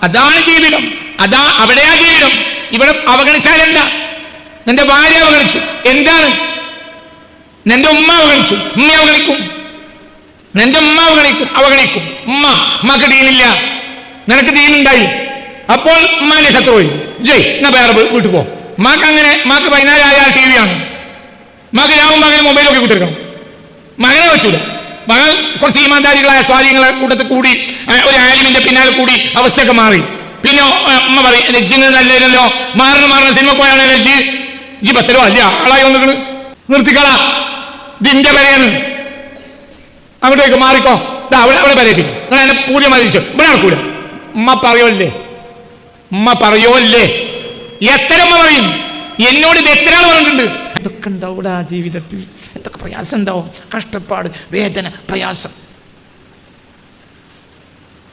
അതാണ് ജീവിതം, അവിടെയാ ജീവിതം. ഇവിടെ അവഗണിച്ചാലല്ല. നിന്റെ ഭാര്യ അവഗണിച്ചു, എന്താണ്? നിന്റെ ഉമ്മ അവഗണിച്ചു, ഉമ്മ അവഗണിക്കും. നിന്റെ ഉമ്മ അവഗണിക്കും. ഉമ്മക്ക് ദീനില്ല, നിനക്ക് ദീനുണ്ടായി, അപ്പോൾ ഉമ്മാന്റെ ശത്രു പോയി ജയ് എന്നാ വേറെ വീട്ടിൽ പോ. ഉമ്മാക്ക് അങ്ങനെ, ഉമ്മാക്ക് 14 ആയാൽ TV ആണ്, ഉമ്മാക്ക് രാവും പകലും മൊബൈലൊക്കെ കുത്തിരിക്കണം. മകനെ പറ്റൂല. മകൻ കുറച്ച് ഈമാൻദാരികളായ സ്വാധീനങ്ങളെ കൂട്ടത്തിൽ കൂടി ഒരു ആലിമിന്റെ പിന്നാലെ കൂടി അവസ്ഥയൊക്കെ മാറി. പിന്നെ ഉമ്മ പറയും ലജ്ജിന് നല്ലല്ലോ, മാറണം സിനിമ പോയാണ് ലജ്ജി 10 രൂപ അല്ല ആളായി വന്നിക്കണ്, നിർത്തിക്കളാ, ഇതിന്റെ വരെയാണ്, അങ്ങോട്ടേക്ക് മാറിക്കോ, അവിടെ വരേറ്റിക്കും, നിങ്ങൾ എന്നെ പൂജ മതിച്ചു, ഇവിടെ നടക്കൂല. ഉമ്മ പറയോല്ലേ? എത്ര ഉമ്മ പറയും? എന്നോട് ഇത് എത്ര ആൾ പറഞ്ഞിട്ടുണ്ട്. ഇതൊക്കെ ഉണ്ടാവും ആ ജീവിതത്തിൽ, എന്തൊക്കെ പ്രയാസം ഉണ്ടാവും, കഷ്ടപ്പാട്, വേദന, പ്രയാസം.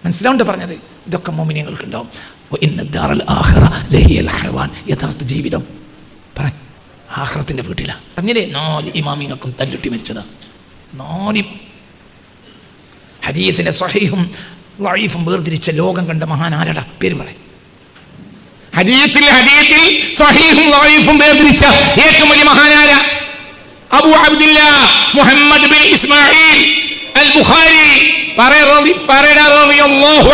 മനസ്സിലാവുണ്ട് പറഞ്ഞത്? ഇതൊക്കെ മുഅ്മിനീങ്ങൾക്ക് ഉണ്ടാവും. യഥാർത്ഥ ജീവിതം പറ ആഖിറത്തിന്റെ വീട്ടിലാ. പറഞ്ഞില്ലേ 4 ഇമാമിങ്ങൾക്കും തല്ലിട്ടി മരിച്ചതാ. 4 ഹദീസിലെ സ്വഹീഹും ളഈഫും വേർതിരിച്ച ലോകം കണ്ട മഹാൻ ആരടാ? പേര് പറയും. ഹദീസിൽ സ്വഹീഹും ളഈഫും വേർതിരിച്ച ഏറ്റവും വലിയ മഹാനാര? അബൂ അബ്ദുല്ലാ മുഹമ്മദ് ബിൻ ഇസ്മാഈൽ അൽ ബുഖാരി റളിയല്ലാഹു അൻഹു.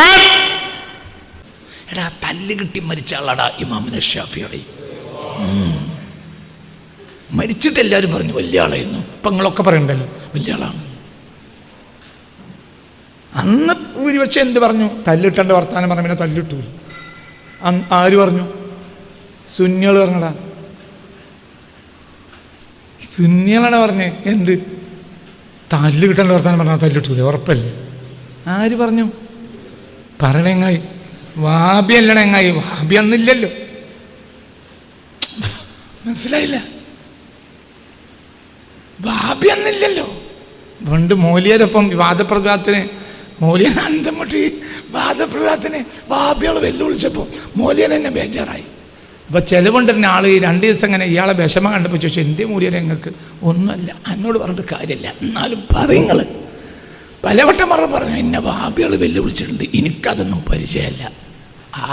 എടാ തല്ല് കിട്ടി മരിച്ച ആളാടാ ഇമാമുന ശാഫിഈ. മരിച്ചിട്ട് എല്ലാവരും പറഞ്ഞു വലിയ ആളായിരുന്നു. ഇപ്പം നിങ്ങളൊക്കെ പറയണ്ടല്ലോ വലിയ ആളാണ്. അന്ന് ഭൂരിപക്ഷം എന്ത് പറഞ്ഞു? തല്ലിട്ടേണ്ട വർത്താനം പറഞ്ഞ പിന്നെ തല്ലിട്ടു. ആര് പറഞ്ഞു? സുന്നികൾ പറഞ്ഞടാ. സുന്നികളാണ് പറഞ്ഞേ എന്ത്? തല്ല് കിട്ടേണ്ട വർത്താനം പറഞ്ഞാൽ തല്ലിട്ടൂലേ? ഉറപ്പല്ലേ? ആര് പറഞ്ഞു? പറയണെങ്ങായി വാബി അല്ലണെങ്ങായി. വാബി അന്നില്ലല്ലോ, മനസ്സിലായില്ല? വാബി അന്നില്ലല്ലോ. പണ്ട് മൗലിയരൊപ്പം വാദപ്രതിവാദത്തിന് മൗലിയൻ അന്തം മുട്ടി വാദപ്രതിവാദത്തിന് വാബികൾ വെല്ലുവിളിച്ചപ്പോൾ മൗലിയൻ എന്നെ ബേജാറായി. അപ്പോൾ ചിലവുണ്ടെന്ന ആൾ 2 ദിവസം ഇങ്ങനെ ഇയാളെ വിഷമം കണ്ടപ്പോൾ ചോദിച്ചു, എന്തേ മൂല്യം ഞങ്ങൾക്ക്? ഒന്നുമല്ല, എന്നോട് പറഞ്ഞിട്ട് കാര്യമില്ല, എന്നാലും പറയുങ്ങൾ പലവട്ടം പറഞ്ഞു എന്നെ വാബികൾ വെല്ലുവിളിച്ചിട്ടുണ്ട്, എനിക്കതൊന്നും പരിചയമല്ല.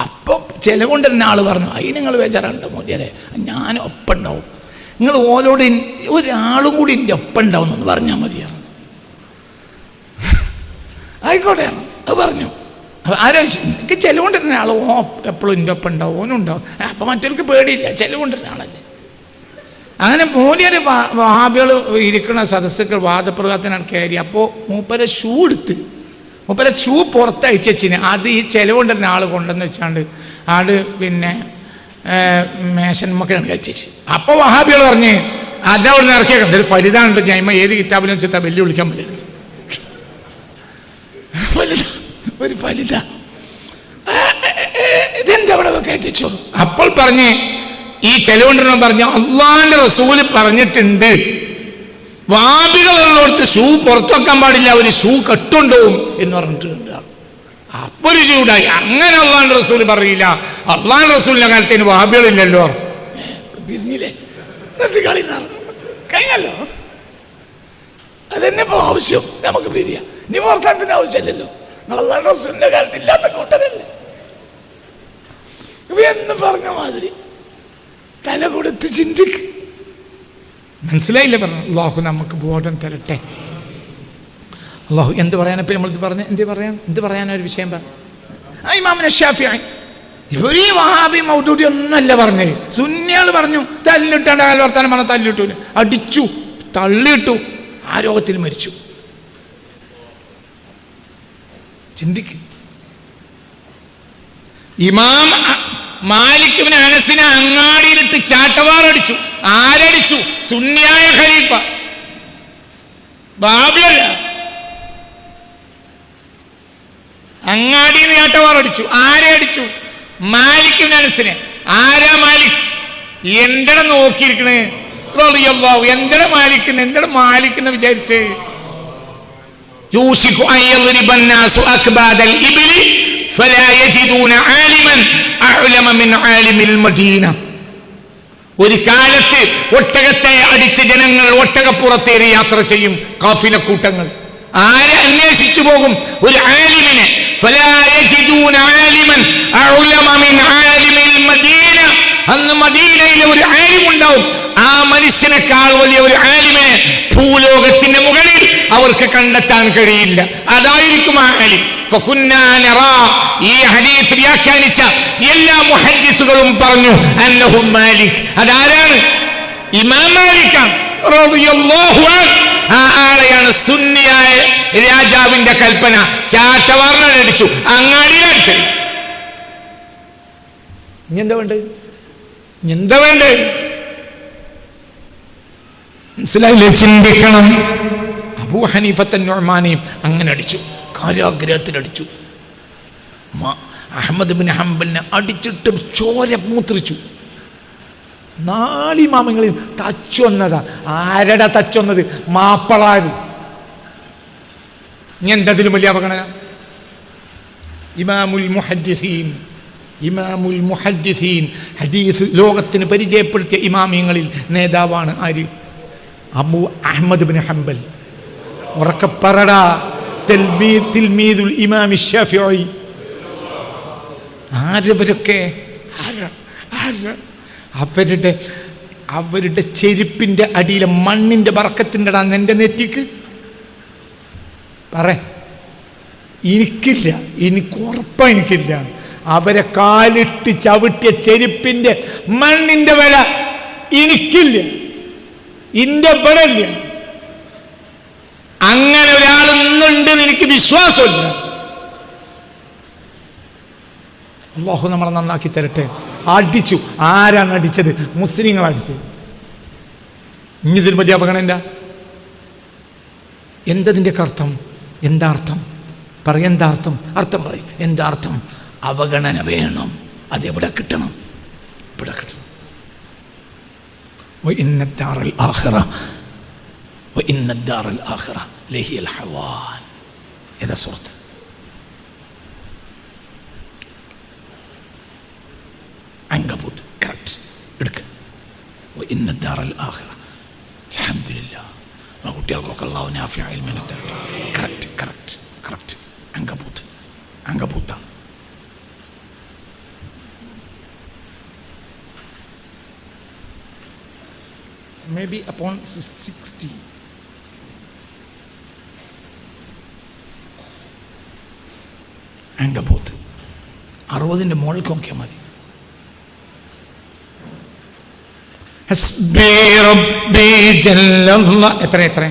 അപ്പം ചിലവുണ്ടെന്ന ആൾ പറഞ്ഞു, അതിന് നിങ്ങൾ ബേജാറുണ്ട് മൂല്യരെ, ഞാൻ ഒപ്പം ഉണ്ടാവും, നിങ്ങൾ ഓലോട് ഒരാളും കൂടി എൻ്റെ ഒപ്പം ഉണ്ടാവും എന്ന് പറഞ്ഞാൽ മതിയാണ്. ആയിക്കോട്ടെ അത് പറഞ്ഞു. ആലോചിച്ചു എനിക്ക് ചെലവുകൊണ്ടിരുന്ന ആൾ എപ്പോഴും എൻ്റെ ഒപ്പം ഉണ്ടാവും, ഓനും ഉണ്ടാവും. അപ്പം മറ്റവർക്ക് പേടിയില്ല, ചെലവുകൊണ്ടിരുന്ന ആളല്ലേ. അങ്ങനെ മൂല്യര് വഹാബികൾ ഇരിക്കുന്ന സദസ്സുകൾ വാദപ്രകാരത്തിനാണ് കയറി. അപ്പോൾ മൂപ്പരെ ഷൂ എടുത്ത് മൂപ്പരെ ഷൂ പുറത്തയച്ചിന്. അത് ഈ ചെലവുകൊണ്ടിരുന്ന ആൾ കൊണ്ടെന്ന് വെച്ചാണ്ട് ആള് പിന്നെ മേശന്മൊക്കെയാണ് കഴിച്ചു. അപ്പോൾ വഹാബികൾ പറഞ്ഞ് അതവിടെ ഇറക്കിയേക്കാം, ഇതൊരു ഫലിതാണ്ട്, ഞാൻ ഏത് കിതാബിലും വെച്ചാൽ വെല്ലു വിളിക്കാൻ പറ്റുന്നത് ഒരു ഫലിത, ഇതെന്താ അവിടെ കയറ്റിച്ചു. അപ്പോൾ പറഞ്ഞ് ഈ ചെലവുണ്ടെന്ന് പറഞ്ഞു, അള്ളാന്റെ റസൂല് പറഞ്ഞിട്ടുണ്ട് വാബികളുള്ളടത്ത് ഷൂ പുറത്തു വെക്കാൻ പാടില്ല, ഒരു ഷൂ കെട്ടുണ്ടാവും എന്ന് പറഞ്ഞിട്ടുണ്ട്. അപ്പൊ ഒരു ചൂടായി. അങ്ങനെ അള്ളാന്റെ റസൂല് പറയില്ല, അള്ളാന്റെ റസൂലിന്റെ കാലത്തേന് വാബികളില്ലല്ലോ. തിരിഞ്ഞില്ലേ? കഴിഞ്ഞല്ലോ. അതെന്നെ ഇപ്പൊ ആവശ്യം നമുക്ക് പിരിയാം. നീ വർത്താനത്തിന്റെ ആവശ്യമില്ലല്ലോ. നിങ്ങൾ അള്ളാന്റെ റസൂലിന്റെ കാലത്ത് ഇല്ലാത്ത കൂട്ടരല്ലേ എന്ന് പറഞ്ഞ മാതിരി തല കൊടുത്ത് ചിന്തിക്ക്. മനസ്സിലായില്ലേ? പറഞ്ഞു അള്ളാഹു നമുക്ക് ബോധം തരട്ടെ. അള്ളാഹു എന്ത് പറയാനപ്പോൾ നമ്മൾ പറഞ്ഞ എന്ത് പറയാനൊരു വിഷയം പറഞ്ഞു. ഇമാമുന ശാഫിഈ ഇവരീ വഹാബി മൗദൂദി ഒന്നല്ല പറഞ്ഞേ. സുന്നികൾ പറഞ്ഞു തല്ലിട്ടാണ്ട് അയാൾ വർത്താനം പറഞ്ഞാൽ തല്ലിട്ടൂല, അടിച്ചു, തള്ളിയിട്ടു, ആ രോഗത്തിൽ മരിച്ചു. ചിന്തിക്ക്. ഇമാം മാലിക് ഇബ്നു അനസിനെ അങ്ങാടിയിലിട്ട് ചാട്ടവാറടിച്ചു. ആരടിച്ചു? സുന്നിയായ ഖലീഫ, ബാബിയല്ല. അങ്ങാടിന്ന് ചാട്ടവാറടിച്ചു. ആരെ അടിച്ചു? മാലിക് ഇബ്നു അനസിനെ. ആരാ മാലിക്? എന്തിനെ നോക്കിയിരിക്കണേ? റളിയല്ലാഹു. എന്തിനെ മാലിക്കിന്? എന്തിനെ മാലിക്കെന്ന് വിചാരിച്ച്? യൂശികു അൻ യദ്രിബ അന്നാസു അക്ബാദൽ ഇബ്ലി ഫലാ യജിദൂന ആലിമൻ അഅലമ മിൻ ആലിമിൽ മദീന. ഒരു കാലത്ത് ഒട്ടകത്തെ അടിച്ച് ജനങ്ങൾ ഒട്ടകപ്പുറത്തേറി യാത്ര ചെയ്യും, കാഫില കൂട്ടങ്ങൾ. ആരെ അന്വേഷിച്ചു പോകും? ഒരു ആലിമിനെ. അന്ന് മദീനയിലെ ഒരു ആലിം ഉണ്ടാവും. ആ മനുഷ്യനേക്കാൾ വലിയ ഒരു ആലിമിനെ ഭൂലോകത്തിന്റെ മുകളിൽ അവർക്ക് കണ്ടെത്താൻ കഴിയില്ല. അതായിരിക്കും ആ ആലിം. ഈ ഹദീസ് വ്യാഖ്യാനിച്ച എല്ലാ മുഹദ്ദിസുകളും പറഞ്ഞു അന്നഹു മാലിക്. അതാരാണ്? ഇമാം മാലിക്കാണ് റളിയല്ലാഹു അൻഹു. ആ ആളെയാണ് സുന്നിയായ രാജാവിന്റെ കൽപ്പന ചാട്ടവാറിനടിച്ചു, അങ്ങാടിയിലടിച്ചു. എന്താ വേണ്ടേ? മനസ്സിലായില്ലേ? ചിന്തിക്കണം. അബൂ ഹനീഫത്ത് നുഅ്മാനെയും അങ്ങനെ അടിച്ചു, കാരാഗ്രഹത്തിലടിച്ചു. അഹ്മദ് ബിൻ ഹംബലിനെ അടിച്ചിട്ട് ചോര മൂത്രിച്ചു. 4 ഇമാമുകളെയും തച്ചൊന്നതാ. ആരടാ തച്ചൊന്നത്? മാപ്പളാര്. ഇനി എന്തതിലും വലിയ അപകടന? ഇമാമുൽ മുഹദ്ദിസീൻ ഹദീസ് ലോകത്തിന് പരിചയപ്പെടുത്തിയ ഇമാമിയങ്ങളിൽ നേതാവാണ് ആര്? അബൂ അഹ്മദ് ബിൻ ഹംബൽ. ഉറക്കെ പറടാ. തിൽമീദുൽ ഇമാം ശാഫിഈ. ആരവരൊക്കെ? അവരുടെ ചെരുപ്പിന്റെ അടിയിലെ മണ്ണിന്റെ ബർക്കത്തിന്റെ ഇടാൻ എൻ്റെ നെറ്റിക്ക് പറ. എനിക്കില്ല, എനിക്ക് ഉറപ്പാ എനിക്കില്ല. അവരെ കാലിട്ട് ചവിട്ടിയ ചെരുപ്പിന്റെ മണ്ണിന്റെ വില എനിക്കില്ല, ഇന്റെ വിലയില്ല. അങ്ങനെ ഒരാളൊന്നുണ്ടെന്ന് എനിക്ക് വിശ്വാസമില്ല. അല്ലാഹു നമ്മളെ നന്നാക്കി തരട്ടെ. അടിച്ചു. ആരാണ് അടിച്ചത്? മുസ്ലിങ്ങൾ അടിച്ചത്. ഇനിതിൽ വലിയ അപകടം എന്താ? എന്തതിൻ്റെ അർത്ഥം? എന്താ അർത്ഥം? എന്താ അർത്ഥം? അർത്ഥം പറയും. എന്താ അർത്ഥം? അവഗണന വേണം. അതെവിടെ കിട്ടണം? ഇവിടെ കിട്ടണം. ഏതാ സുഹൃത്ത്? അങ്കബൂത്ത്. കറക്റ്റ്. എടുക്കുക. അൽഹംദുലില്ലാഹ്. കുട്ടികൾക്കൊക്കെ അല്ലാഹു നാഫിഅ ഇൽമിനെ തരട്ടെ. കറക്റ്റ്. അങ്കബൂത്താണ്. Maybe upon 60. അങ്കബൂത്ത് 60ന്റെ മുകളിൽ നോക്കിയാൽ മതി. ഹസ്ബി റബ്ബി ജല്ലല്ലാഹ്. എത്ര 60?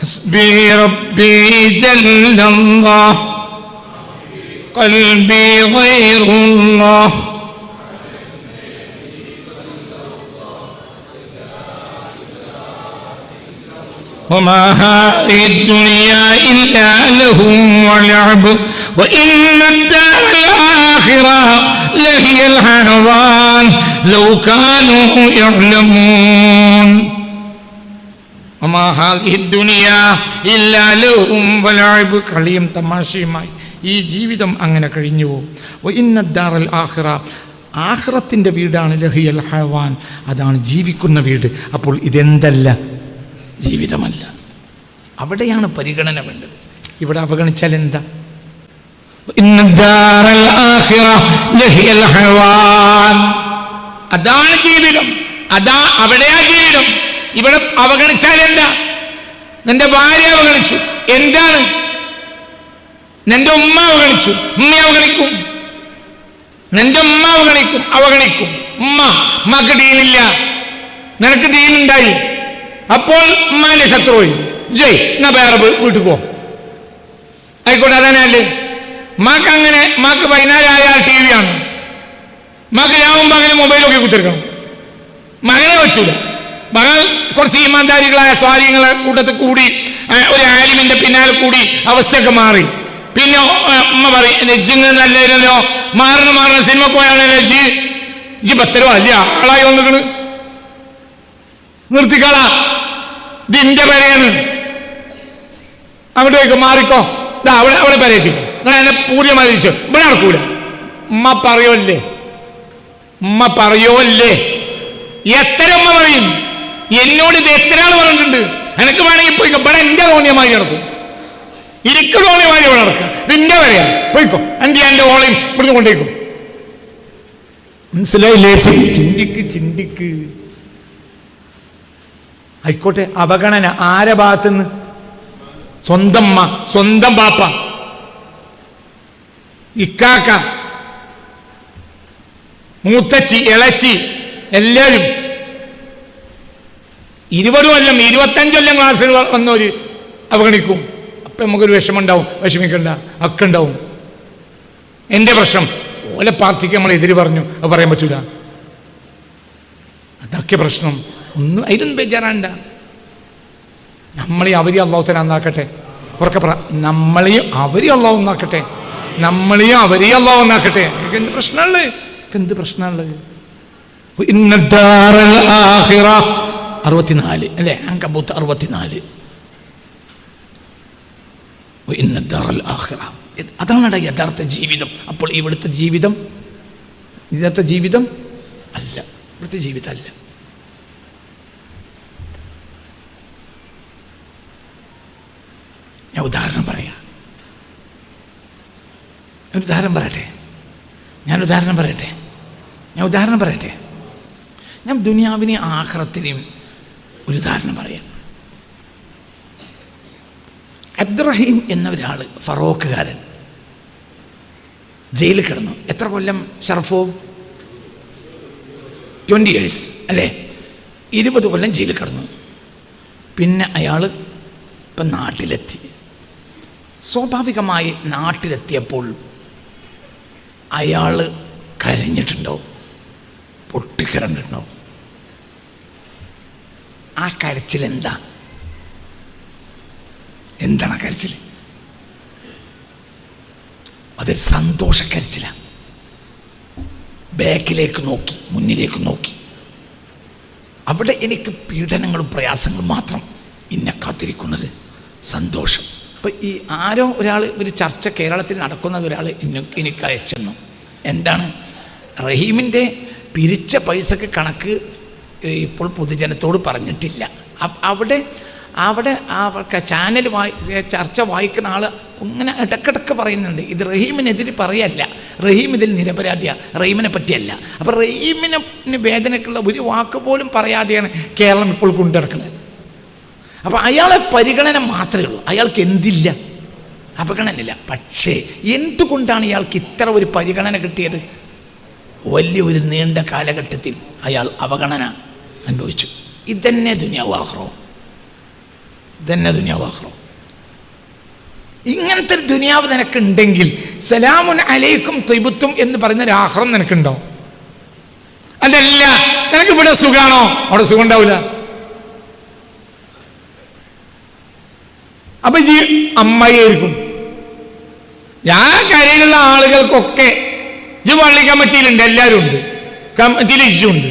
ഹസ്ബി റബ്ബി ജല്ലല്ലാഹ് ഖൽബി ഗൈറുല്ലാഹ് وما هذه الدنيا إلا لهو ولعب وإن الدار الآخرة لهي الحيوان لو كانوا يعلمون وما هذه الدنيا إلا لهو ولعب. കളിയും തമാശയുമായി ഈ ജീവിതം അങ്ങനെ കഴിഞ്ഞു പോകും. وإن الدار الآخرة, ആഖിറത്തിന്റെ വീടാണ് ലഹിയൽ ഹയവാൻ, അതാണ് ജീവിക്കുന്ന വീട്. അപ്പോൾ ഇതെന്തല്ല? ജീവിതമല്ല. അവിടെയാണ് പരിഗണന വേണ്ടത്. ഇവിടെ അവഗണിച്ചാൽ എന്താ? അതാണ് ജീവിതം. അവിടെയാ ജീവിതം. ഇവിടെ അവഗണിച്ചാൽ എന്താ? നിന്റെ ഭാര്യ അവഗണിച്ചു, എന്താണ്? നിന്റെ ഉമ്മ അവഗണിച്ചു, ഉമ്മ അവഗണിക്കും. നിന്റെ ഉമ്മ അവഗണിക്കും. ഉമ്മക്ക് ദീനില്ല, നിനക്ക് ദീനുണ്ടായി. അപ്പോൾ ഉമ്മാന്റെ ശത്രു ജയ് എന്നാ വേറെ വീട്ടിൽ പോ. ആയിക്കോട്ടെ, അതന്നെ. മാക്ക് അങ്ങനെ മാക്ക് 14 ആയാൽ ടി വി ആണ്. മകൻ ആവുമ്പോൾ അങ്ങനെ മൊബൈലൊക്കെ കുത്തിരിക്കണം. മകനെ പറ്റൂല. മകൻ കുറച്ച് ഈമാൻദാരികളായ സ്വാധീനങ്ങളെ കൂട്ടത്തിൽ കൂടി ഒരു ആലിമിന്റെ പിന്നാലെ കൂടി അവസ്ഥയൊക്കെ മാറി. പിന്നെ ഉമ്മ പറയും, നെജ്ജിങ് നല്ലല്ലോ, മാറണ സിനിമ പോയാണല്ലോ ജി 10 രൂപ അല്ല ആളായി വന്നിക്കണ്, നിർത്തിക്കളാ, ഇതിന്റെ പേരെയാണ്, അങ്ങോട്ടേക്ക് മാറിക്കോ, അവളെ പേരേക്ക് നിങ്ങൾ എന്നെ പൂർണ്ണമായി ഇവിടെ നടക്കൂല. ഉമ്മ പറയല്ലേ, ഉമ്മ പറയോ അല്ലേ? എത്ര ഉമ്മ പറയും? എന്നോട് ഇത് എത്ര ആൾ പറഞ്ഞിട്ടുണ്ട്. എനിക്ക് വേണമെങ്കിൽ പോയിക്കോ, ഇവിടെ എന്റെ തോന്നിയമായി നടക്കും, എനിക്ക് തോന്നിയമായി ഇവിടെ നടക്കുക, ഇതിന്റെ വരെയാണ്, പോയിക്കോ, എന്റെ ഓളയും ഇവിടുന്ന് കൊണ്ടേക്കും. മനസ്സിലായില്ലേ? ചിന്തിക്ക്. ആയിക്കോട്ടെ, അവഗണന ആരെ ഭാഗത്തുനിന്ന്? സ്വന്തം അമ്മ, സ്വന്തം ബാപ്പ, ഇക്കാക്ക, മൂത്തച്ചി, ഇളച്ചി, എല്ലാവരും 20 കൊല്ലം 25 കൊല്ലം ക്ലാസ്സിൽ വന്നവര് അവഗണിക്കും. അപ്പൊ നമുക്കൊരു വിഷമുണ്ടാവും. വിഷമിക്കണ്ട, ഒക്കെ ഉണ്ടാവും. എന്റെ പ്രശ്നം ഓലെ പാർട്ടിക്ക് നമ്മൾ എതിര് പറഞ്ഞു, അത് പറയാൻ പറ്റൂല. അതൊക്കെ പ്രശ്നം. ഒന്നും അതിലൊന്നും ബേജാറാണ്ട. നമ്മളെയും അവരെയും അള്ളാഹു തആല നന്നാക്കട്ടെ. ഉറക്കെ പറ, നമ്മളെയും അവരെയും അള്ളാഹു നന്നാക്കട്ടെ, നമ്മളെയും അവരെയും അള്ളാഹു നന്നാക്കട്ടെ. എന്ത് പ്രശ്നമുള്ളത്? എന്ത് പ്രശ്നമുള്ളത്? 64 അല്ലേ? അങ്കബൂത്ത് 64. അതാണ് യഥാർത്ഥ ജീവിതം. അപ്പോൾ ഇവിടുത്തെ ജീവിതം യഥാർത്ഥ ജീവിതം അല്ല, ഇവിടുത്തെ ജീവിതം അല്ല. ഞാൻ ഉദാഹരണം പറയാം. ഞാൻ ഉദാഹരണം പറയട്ടെ. ഞാൻ ദുനിയാവിനെയും ആഖിറത്തിനെയും ഒരു ഉദാഹരണം പറയാം. അബ്ദുറഹീം എന്ന ഒരാൾ, ഫറോക്കുകാരൻ, ജയിലിൽ കിടന്നു. എത്ര കൊല്ലം ഷറഫോ? 20 years അല്ലേ? 20 കൊല്ലം ജയിലിൽ കിടന്നു. പിന്നെ അയാൾ ഇപ്പം നാട്ടിലെത്തി. സ്വാഭാവികമായി നാട്ടിലെത്തിയപ്പോൾ അയാൾ കരഞ്ഞിട്ടുണ്ടാവും, പൊട്ടിക്കരഞ്ഞിട്ടുണ്ടാവും. ആ കരച്ചിൽ എന്താണ് കരച്ചിൽ? അതൊരു സന്തോഷക്കരച്ചിലാണ്. ബാക്കിലേക്ക് നോക്കി, മുന്നിലേക്ക് നോക്കി. അവിടെ എനിക്ക് പീഡനങ്ങളും പ്രയാസങ്ങളും മാത്രം എന്നെ കാത്തിരിക്കുന്നത്. സന്തോഷം. അപ്പം ഈ ആരോ ഒരാൾ, ഒരു ചർച്ച കേരളത്തിൽ നടക്കുന്നത് ഒരാൾ എനിക്ക് അയച്ചെന്നു. എന്താണ്? റഹീമിൻ്റെ പിരിച്ച പൈസക്ക് കണക്ക് ഇപ്പോൾ പൊതുജനത്തോട് പറഞ്ഞിട്ടില്ല. അവിടെ ചാനൽ ചർച്ച വായിക്കുന്ന ആൾ ഇങ്ങനെ ഇടക്കിടക്ക് പറയുന്നുണ്ട്, ഇത് റഹീമിനെതിരെ പറയല്ല, റഹീം ഇതിൽ നിരപരാധിയാണ്, റഹീമിനെ പറ്റിയല്ല. അപ്പോൾ റഹീമിന് വേദനക്കുള്ള ഒരു വാക്ക് പോലും പറയാതെയാണ് കേരളം ഇപ്പോൾ കൊണ്ടിറക്കുന്നത്. അപ്പോൾ അയാളെ പരിഗണന മാത്രമേ ഉള്ളൂ, അയാൾക്ക് എന്തില്ല? അവഗണനയില്ല. പക്ഷേ എന്തുകൊണ്ടാണ് ഇയാൾക്ക് ഇത്ര ഒരു പരിഗണന കിട്ടിയത്? വലിയൊരു നീണ്ട കാലഘട്ടത്തിൽ അയാൾ അവഗണന അനുഭവിച്ചു. ഇതന്നെ ദുനിയാവാഹ്റോ. ഇങ്ങനത്തെ ഒരു ദുനിയാവ് നിനക്കുണ്ടെങ്കിൽ സലാമുൻ അലൈക്കും ത്വയ്ബത്തും എന്ന് പറയുന്ന ഒരു ആഖിറം നിനക്കുണ്ടോ? അതല്ല, നിനക്ക് ഇവിടെ സുഖാണോ? അവിടെ സുഖം ഉണ്ടാവില്ല. അപ്പൊ അമ്മയായിരിക്കും. ഞാൻ കരയിലുള്ള ആളുകൾക്കൊക്കെ പള്ളി കമ്മിറ്റിയിലുണ്ട്, എല്ലാവരും ഉണ്ട്, കമ്മിറ്റിയിൽ ഇജുണ്ട്.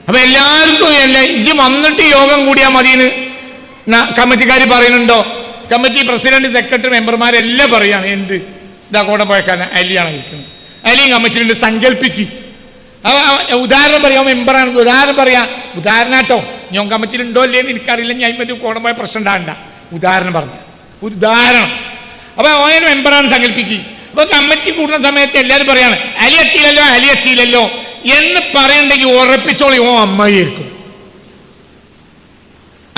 അപ്പൊ എല്ലാവർക്കും ഇജ് വന്നിട്ട് യോഗം കൂടിയാൽ മതിയെന്ന് കമ്മിറ്റിക്കാർ പറയുന്നുണ്ടോ? കമ്മിറ്റി പ്രസിഡന്റ്, സെക്രട്ടറി, മെമ്പർമാരെല്ലാം പറയാണ്. എന്ത് ഇതാ കൂടെ പോയക്കാരൻ അലിയാണ് ഇരിക്കുന്നത്, അലിയും കമ്മിറ്റിയിലുണ്ട്, സങ്കല്പിക്ക്. ഉദാഹരണം പറയാം, മെമ്പറാണ് ഉദാഹരണം പറയാം, ഉദാഹരണാട്ടോ. ഞാൻ കമ്മിറ്റിയിലുണ്ടോ ഇല്ലേന്ന് എനിക്കറിയില്ല, ഞാൻ മറ്റു കൂടെ പോയ പ്രശ്നം ഉണ്ടാകണ്ട, ഉദാഹരണം പറഞ്ഞു, ഒരു ഉദാഹരണം. അപ്പൊ ഓൻ മെമ്പറാണ് സങ്കല്പിക്ക്. അപ്പൊ കമ്മിറ്റി കൂടുന്ന സമയത്ത് എല്ലാവരും പറയാണ് അലി എത്തിയില്ലല്ലോ എന്ന് പറയണ്ടെങ്കിൽ ഉറപ്പിച്ചോളി ഓ അമ്മയായിരിക്കും.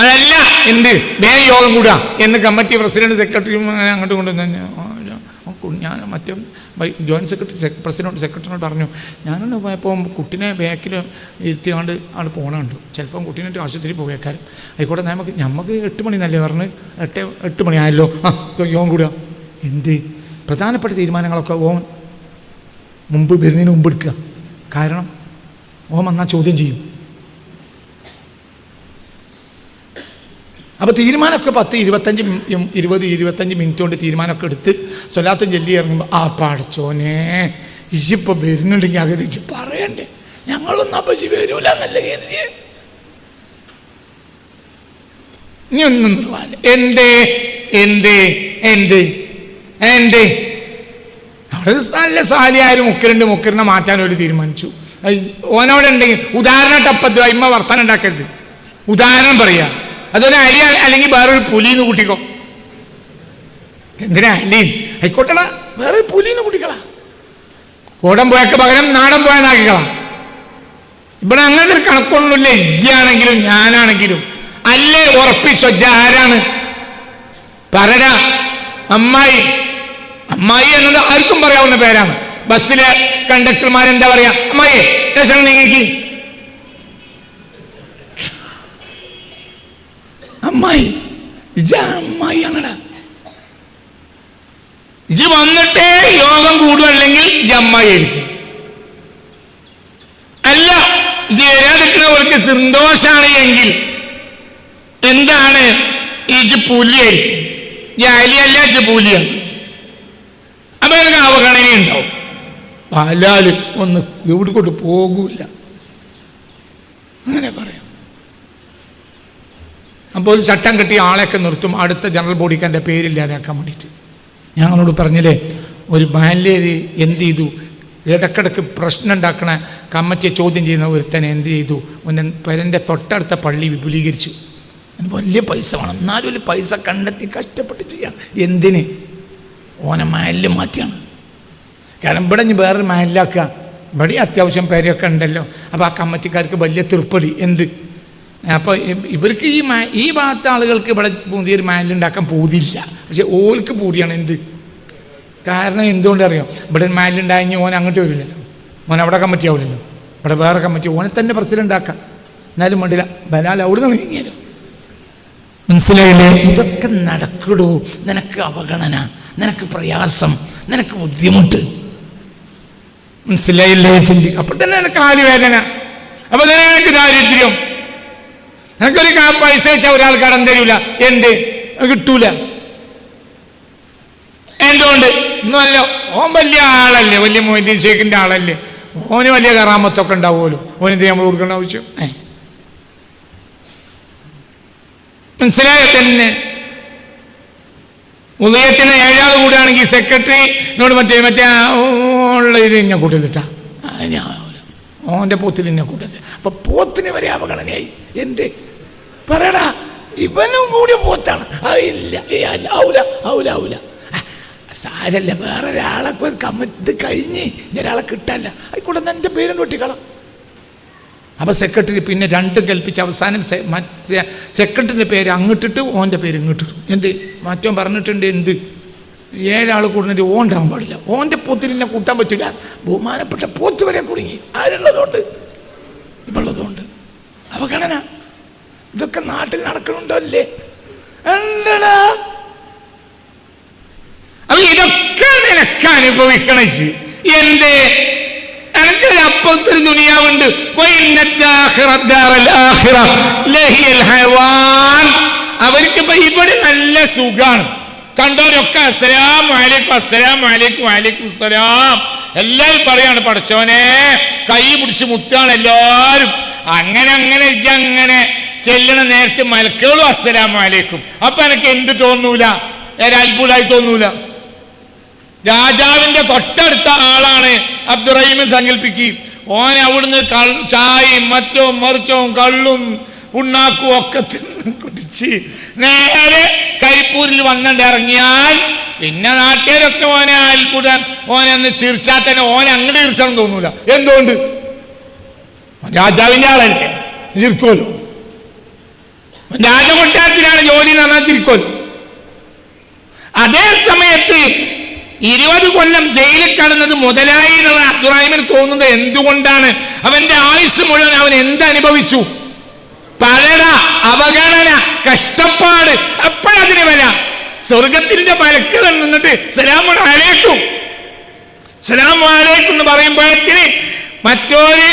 അതല്ല എന്ത് വേഗം യോഗം കൂടാ എന്ന് കമ്മിറ്റി പ്രസിഡന്റ്, സെക്രട്ടറിയും അങ്ങോട്ട് കൊണ്ടുവന്ന് ഞാൻ മറ്റേ ജോയിൻറ്റ് സെക്രട്ടറി, പ്രസിഡന്റ്, സെക്രട്ടറിനോട് പറഞ്ഞു, ഞാനൊന്ന് പോയപ്പോൾ കുട്ടീനെ ബാക്കിൽ ഇരുത്തിയാണ്ട് ആൾ പോകണുണ്ട്, ചിലപ്പം കുട്ടീനായിട്ട് ആശുപത്രി പോയേക്കാരും. ആയിക്കോട്ടെ, നമുക്ക് 8 മണി എന്നല്ലേ പറഞ്ഞ്, 8 മണി ആയല്ലോ, യോഗം കൂടുക. എന്ത് പ്രധാനപ്പെട്ട തീരുമാനങ്ങളൊക്കെ ഓൻ വരുന്നതിന് മുമ്പ് എടുക്കുക. കാരണം ഓൻ വന്നാൽ ചോദ്യം ചെയ്യും. അപ്പോൾ തീരുമാനമൊക്കെ 10-25 മിനിറ്റ് കൊണ്ട് തീരുമാനമൊക്കെ എടുത്ത് സ്വലാത്തും ചൊല്ലി ഇറങ്ങുമ്പോൾ ആ പടച്ചോനെ ഇജിപ്പോൾ വരുന്നുണ്ടെങ്കിൽ അകതിച്ച് പറയണ്ടേ, ഞങ്ങളൊന്നും അപ്പച്ചി വരൂല എന്നല്ല കരുതിയേ. നീ ഒന്നും നിർവാല്ല. അവിടെ നല്ല സാലിയായാലും മുക്കരനെ മാറ്റാൻ ഒരു തീരുമാനിച്ചു. ഓനോടുണ്ടെങ്കിൽ ഉദാഹരണമായിട്ട് ഇമ്മ വർത്തമാനം ഉണ്ടാക്കരുത്, ഉദാഹരണം പറയാ. അതൊരു അരി അല്ലെങ്കിൽ വേറൊരു പുലിന്ന് കൂട്ടിക്കോ. എന്തിനാ അലിയും ആയിക്കോട്ടടാ, വേറൊരു പുലിന്ന് കൂട്ടിക്കളാ. കോടം പോയക്ക് പകരം നാടൻ പോയെന്നാക്കിക്കളാ. ഇവിടെ അങ്ങനത്തെ ഒരു കണക്കൊന്നുമില്ല. ഇജ്ജാണെങ്കിലും ഞാനാണെങ്കിലും അല്ലേ ഉറപ്പിച്ചോ ആരാണ് പറടാ. അമ്മായി, അമ്മായി എന്നത് ആർക്കും പറയാവുന്ന പേരാണ്. ബസ്സിലെ കണ്ടക്ടർമാരെന്താ പറയാ, അമ്മായി ദേശം നീങ്ങിക്ക്, അമ്മായി ഇജ അമ്മായി ആണടാ. ഇജ് വന്നിട്ടേ യോഗം കൂടുമല്ലെങ്കിൽ ജമ്മായി ആയിരിക്കും. അല്ല ഇജ് വരാതിരിക്കുന്നവർക്ക് സന്തോഷാണ് എങ്കിൽ എന്താണ്, ഇജ് പുലിയായിരിക്കും. അലിയല്ല ഇജ് പുലിയാണ്. അപ്പൊ എനിക്ക് അവഗണന ഉണ്ടാവും. പാലാല് ഒന്ന് എവിടെക്കൊണ്ട് പോകൂല, അങ്ങനെ പറയാം. അപ്പോൾ ചട്ടം കെട്ടി ആളെയൊക്കെ നിർത്തും അടുത്ത ജനറൽ ബോഡിക്ക് എൻ്റെ പേരില്ലാതാക്കാൻ വേണ്ടിയിട്ട്. ഞങ്ങളോട് പറഞ്ഞില്ലേ, ഒരു ബാല്യര് എന്ത് ചെയ്തു, ഇടക്കിടക്ക് പ്രശ്നം ഉണ്ടാക്കണ കമ്മിറ്റിയെ ചോദ്യം ചെയ്യുന്ന ഒരുത്തനെ എന്ത് ചെയ്തു, പേരൻ്റെ തൊട്ടടുത്ത പള്ളി വിപുലീകരിച്ചു. അതിന് വലിയ പൈസ വേണം, എന്നാലും ഒരു പൈസ കണ്ടെത്തി കഷ്ടപ്പെട്ട് ചെയ്യണം. എന്തിന്? ഓനെ മഹല്ല് മാറ്റിയാണ്. കാരണം ഇവിടെ ഇനി വേറൊരു മഹല്ലാക്കുക, ഇവിടെ അത്യാവശ്യം പേരൊക്കെ ഉണ്ടല്ലോ. അപ്പോൾ ആ കമ്മിറ്റിക്കാർക്ക് വലിയ തൃപ്പതി. എന്ത്? അപ്പോൾ ഇവർക്ക് ഈ ഭാഗത്തെ ആളുകൾക്ക് ഇവിടെ പുതിയൊരു മഹല്ലുണ്ടാക്കാൻ പൂതിയില്ല, പക്ഷെ ഓൾക്ക് പൂതിയാണ്. എന്ത് കാരണം? എന്തുകൊണ്ട് അറിയാം? ഇവിടെ മഹല്ലുണ്ടായെങ്കിൽ ഓൻ അങ്ങോട്ട് വരില്ലല്ലോ, ഓൻ അവിടെ കമ്മിറ്റി ആവില്ലല്ലോ, ഇവിടെ വേറെ കമ്മിറ്റി, ഓനെ തന്നെ പ്രസിഡന്റ് ഉണ്ടാക്കാം. എന്നാലും വേണ്ടില്ല, ബലാൽ അവിടെ നിന്ന് നീങ്ങിയാലോ. മനസ്സിലായില്ലേ? ഇതൊക്കെ നടക്കടൂ. നിനക്ക് അവഗണന, നിനക്ക് പ്രയാസം, നിനക്ക് ബുദ്ധിമുട്ട്, മനസ്സിലായില്ലേ? ചിന്തിക്കും. അപ്പോൾ തന്നെ നിനക്ക് ആലുവേദന, അപ്പോൾ തന്നെ നിനക്ക് ദാരിദ്ര്യം. നിനക്കൊരു പൈസ വെച്ചാൽ ഒരാൾ കടം തരൂല. എന്ത് കിട്ടൂല? എന്തുകൊണ്ട്? ഒന്നുമല്ല, ഓൻ വലിയ ആളല്ലേ, വലിയ മൊയ്തീൻ ഷേഖിൻ്റെ ആളല്ലേ, ഓന് വലിയ കറാമത്തൊക്കെ ഉണ്ടാവുമല്ലോ. ഓനെന്ത് നമ്മൾ കൊടുക്കേണ്ട ആവശ്യം? മനസ്സിലായോ? തന്നെ ഉദയത്തിന് 7 ആൾ കൂടെയാണെങ്കിൽ സെക്രട്ടറിനോട് മറ്റേ ഉള്ള ഇത് എന്നെ കൂട്ടത്തിട്ടാ, ഓൻ്റെ പോത്തിൽ എന്നെ കൂട്ടത്തിൽ. അപ്പൊ പോത്തിന് വരെ അവഗണനയായി. എന്ത് പറയടാ, ഇവനും കൂടി പോത്താണ്. ഇല്ല, ഔല ഔല ഔല സാരല്ല, വേറൊരാളെ ഇത് കഴിഞ്ഞ് ഒരാളെ കിട്ടാല്ല, ആയിക്കോട്ടെ എൻ്റെ പേരും ഒട്ടിക്കളാം. അപ്പോൾ സെക്രട്ടറി പിന്നെ 2 കൽപ്പിച്ച് അവസാനം മറ്റേ സെക്രട്ടറിൻ്റെ പേര് അങ്ങോട്ടിട്ട് ഓൻ്റെ പേര് ഇങ്ങോട്ടിട്ടു. എന്ത്? മറ്റോ പറഞ്ഞിട്ടുണ്ട്, എന്ത് 7 ആൾ കൂടുന്നിട്ട് ഓണ്ടാവാൻ പാടില്ല, ഓൻ്റെ പോത്തിനെ കൂട്ടാൻ പറ്റില്ല. ബഹുമാനപ്പെട്ട പോത്ത് വരെ കുടുങ്ങി. ആരുള്ളതുകൊണ്ട്? ഇവളുള്ളതുകൊണ്ട്. അവഗണന. ഇതൊക്കെ നാട്ടിൽ നടക്കണുണ്ടോ അല്ലേ? എന്താ? അപ്പൊ ഇതൊക്കെ നിനക്ക് അനുഭവിക്കണേ. എന്ത്? എനക്ക് അപ്പുറത്തൊരു ദുനിയാവുണ്ട്. അവർക്കിപ്പോ ഇവിടെ നല്ല സുഖാണ്. കണ്ടവരൊക്കെ അസ്സലാമു അലൈക്കും അസ്സലാമു അലൈക്കും വഅലൈക്കും സലാം എല്ലാവരും പറയാണ്, പടച്ചോനെ കൈ പിടിച്ച് മുത്താണ് എല്ലാവരും. അങ്ങനെ അങ്ങനെ അങ്ങനെ ചെല്ലണ നേരത്തെ മലക്കുകളും അസ്സലാമു അലൈക്കും. അപ്പൊ എനിക്ക് എന്ത് തോന്നൂല? അത്ഭുതമായി തോന്നൂല? രാജാവിന്റെ തൊട്ടടുത്ത ആളാണ് അബ്ദുറഹീമിൻ സങ്കല്പിക്കും. ഓൻ അവിടുന്ന് ചായയും മറ്റോ മറിച്ചോ കള്ളും പുണ്ണാക്കും ഒക്കെ തിന്ന് കുടിച്ച് നേരെ കരിപ്പൂരിൽ വന്നിട്ട് ഇറങ്ങിയാൽ പിന്നെ നാട്ടുകാരൊക്കെ ഓനെ അത്ഭുതം, ഓനെന്ന് ചിരിച്ചാൽ തന്നെ ഓനെ അങ്ങനെ ചിരിച്ചാലും തോന്നൂല. എന്തുകൊണ്ട്? രാജാവിന്റെ ആളല്ലേ, ചിരിക്കുമല്ലോ. രാജകൊട്ടാരത്തിലാണ് ജോലി എന്ന് പറഞ്ഞാൽ ചിരിക്കുമല്ലോ. അതേ സമയത്ത് 20 കൊല്ലം ജയിലിൽ കടന്നത് മുതലായി എന്നുള്ള അബ്ദുറഹീമിന് തോന്നുന്നത് എന്തുകൊണ്ടാണ്? അവന്റെ ആയുസ് മുഴുവൻ അവൻ എന്തനുഭവിച്ചു? പലട, അവഗണന, കഷ്ടപ്പാട്. എപ്പോഴതിന് വില? സ്വർഗത്തിന്റെ മലക്കുകൾ നിന്നിട്ട് സലാമു അലൈക്കും സലാമു അലൈക്കും എന്ന് പറയുമ്പോഴത്തിന് മറ്റൊരു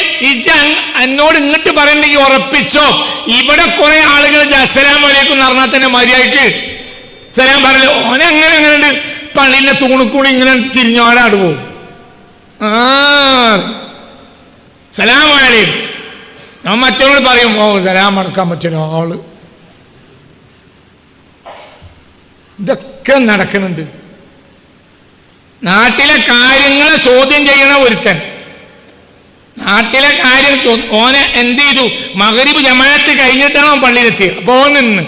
എന്നോട് ഇങ്ങോട്ട് പറയണ്ടെങ്കിൽ ഉറപ്പിച്ചോ, ഇവിടെ കുറെ ആളുകൾ അസ്സലാമു അലൈക്കും എന്ന് പറഞ്ഞാൽ തന്നെ മര്യാദക്ക് സലാം പറഞ്ഞു. ഓനെ അങ്ങനെ അങ്ങനെ പള്ളിന്റെ തൂണിക്കൂടി ഇങ്ങനെ തിരിഞ്ഞോടാട് പോവും. സലാമു അലൈക്കും. ഞാൻ മറ്റവരോട് പറയും, ഓ സലാം അടക്കാൻ പറ്റുന്ന ആള്. ഇതൊക്കെ നടക്കുന്നുണ്ട്. നാട്ടിലെ കാര്യങ്ങളെ ചോദ്യം ചെയ്യണ ഒരുത്തൻ, നാട്ടിലെ കാര്യം ഓനെ എന്ത് ചെയ്തു? മഗ്‌രിബ് ജമാഅത്ത് കഴിഞ്ഞിട്ടാണ് അവൻ പള്ളിയിലെത്തിയത്. അപ്പോൾ ഓൻ നിന്ന്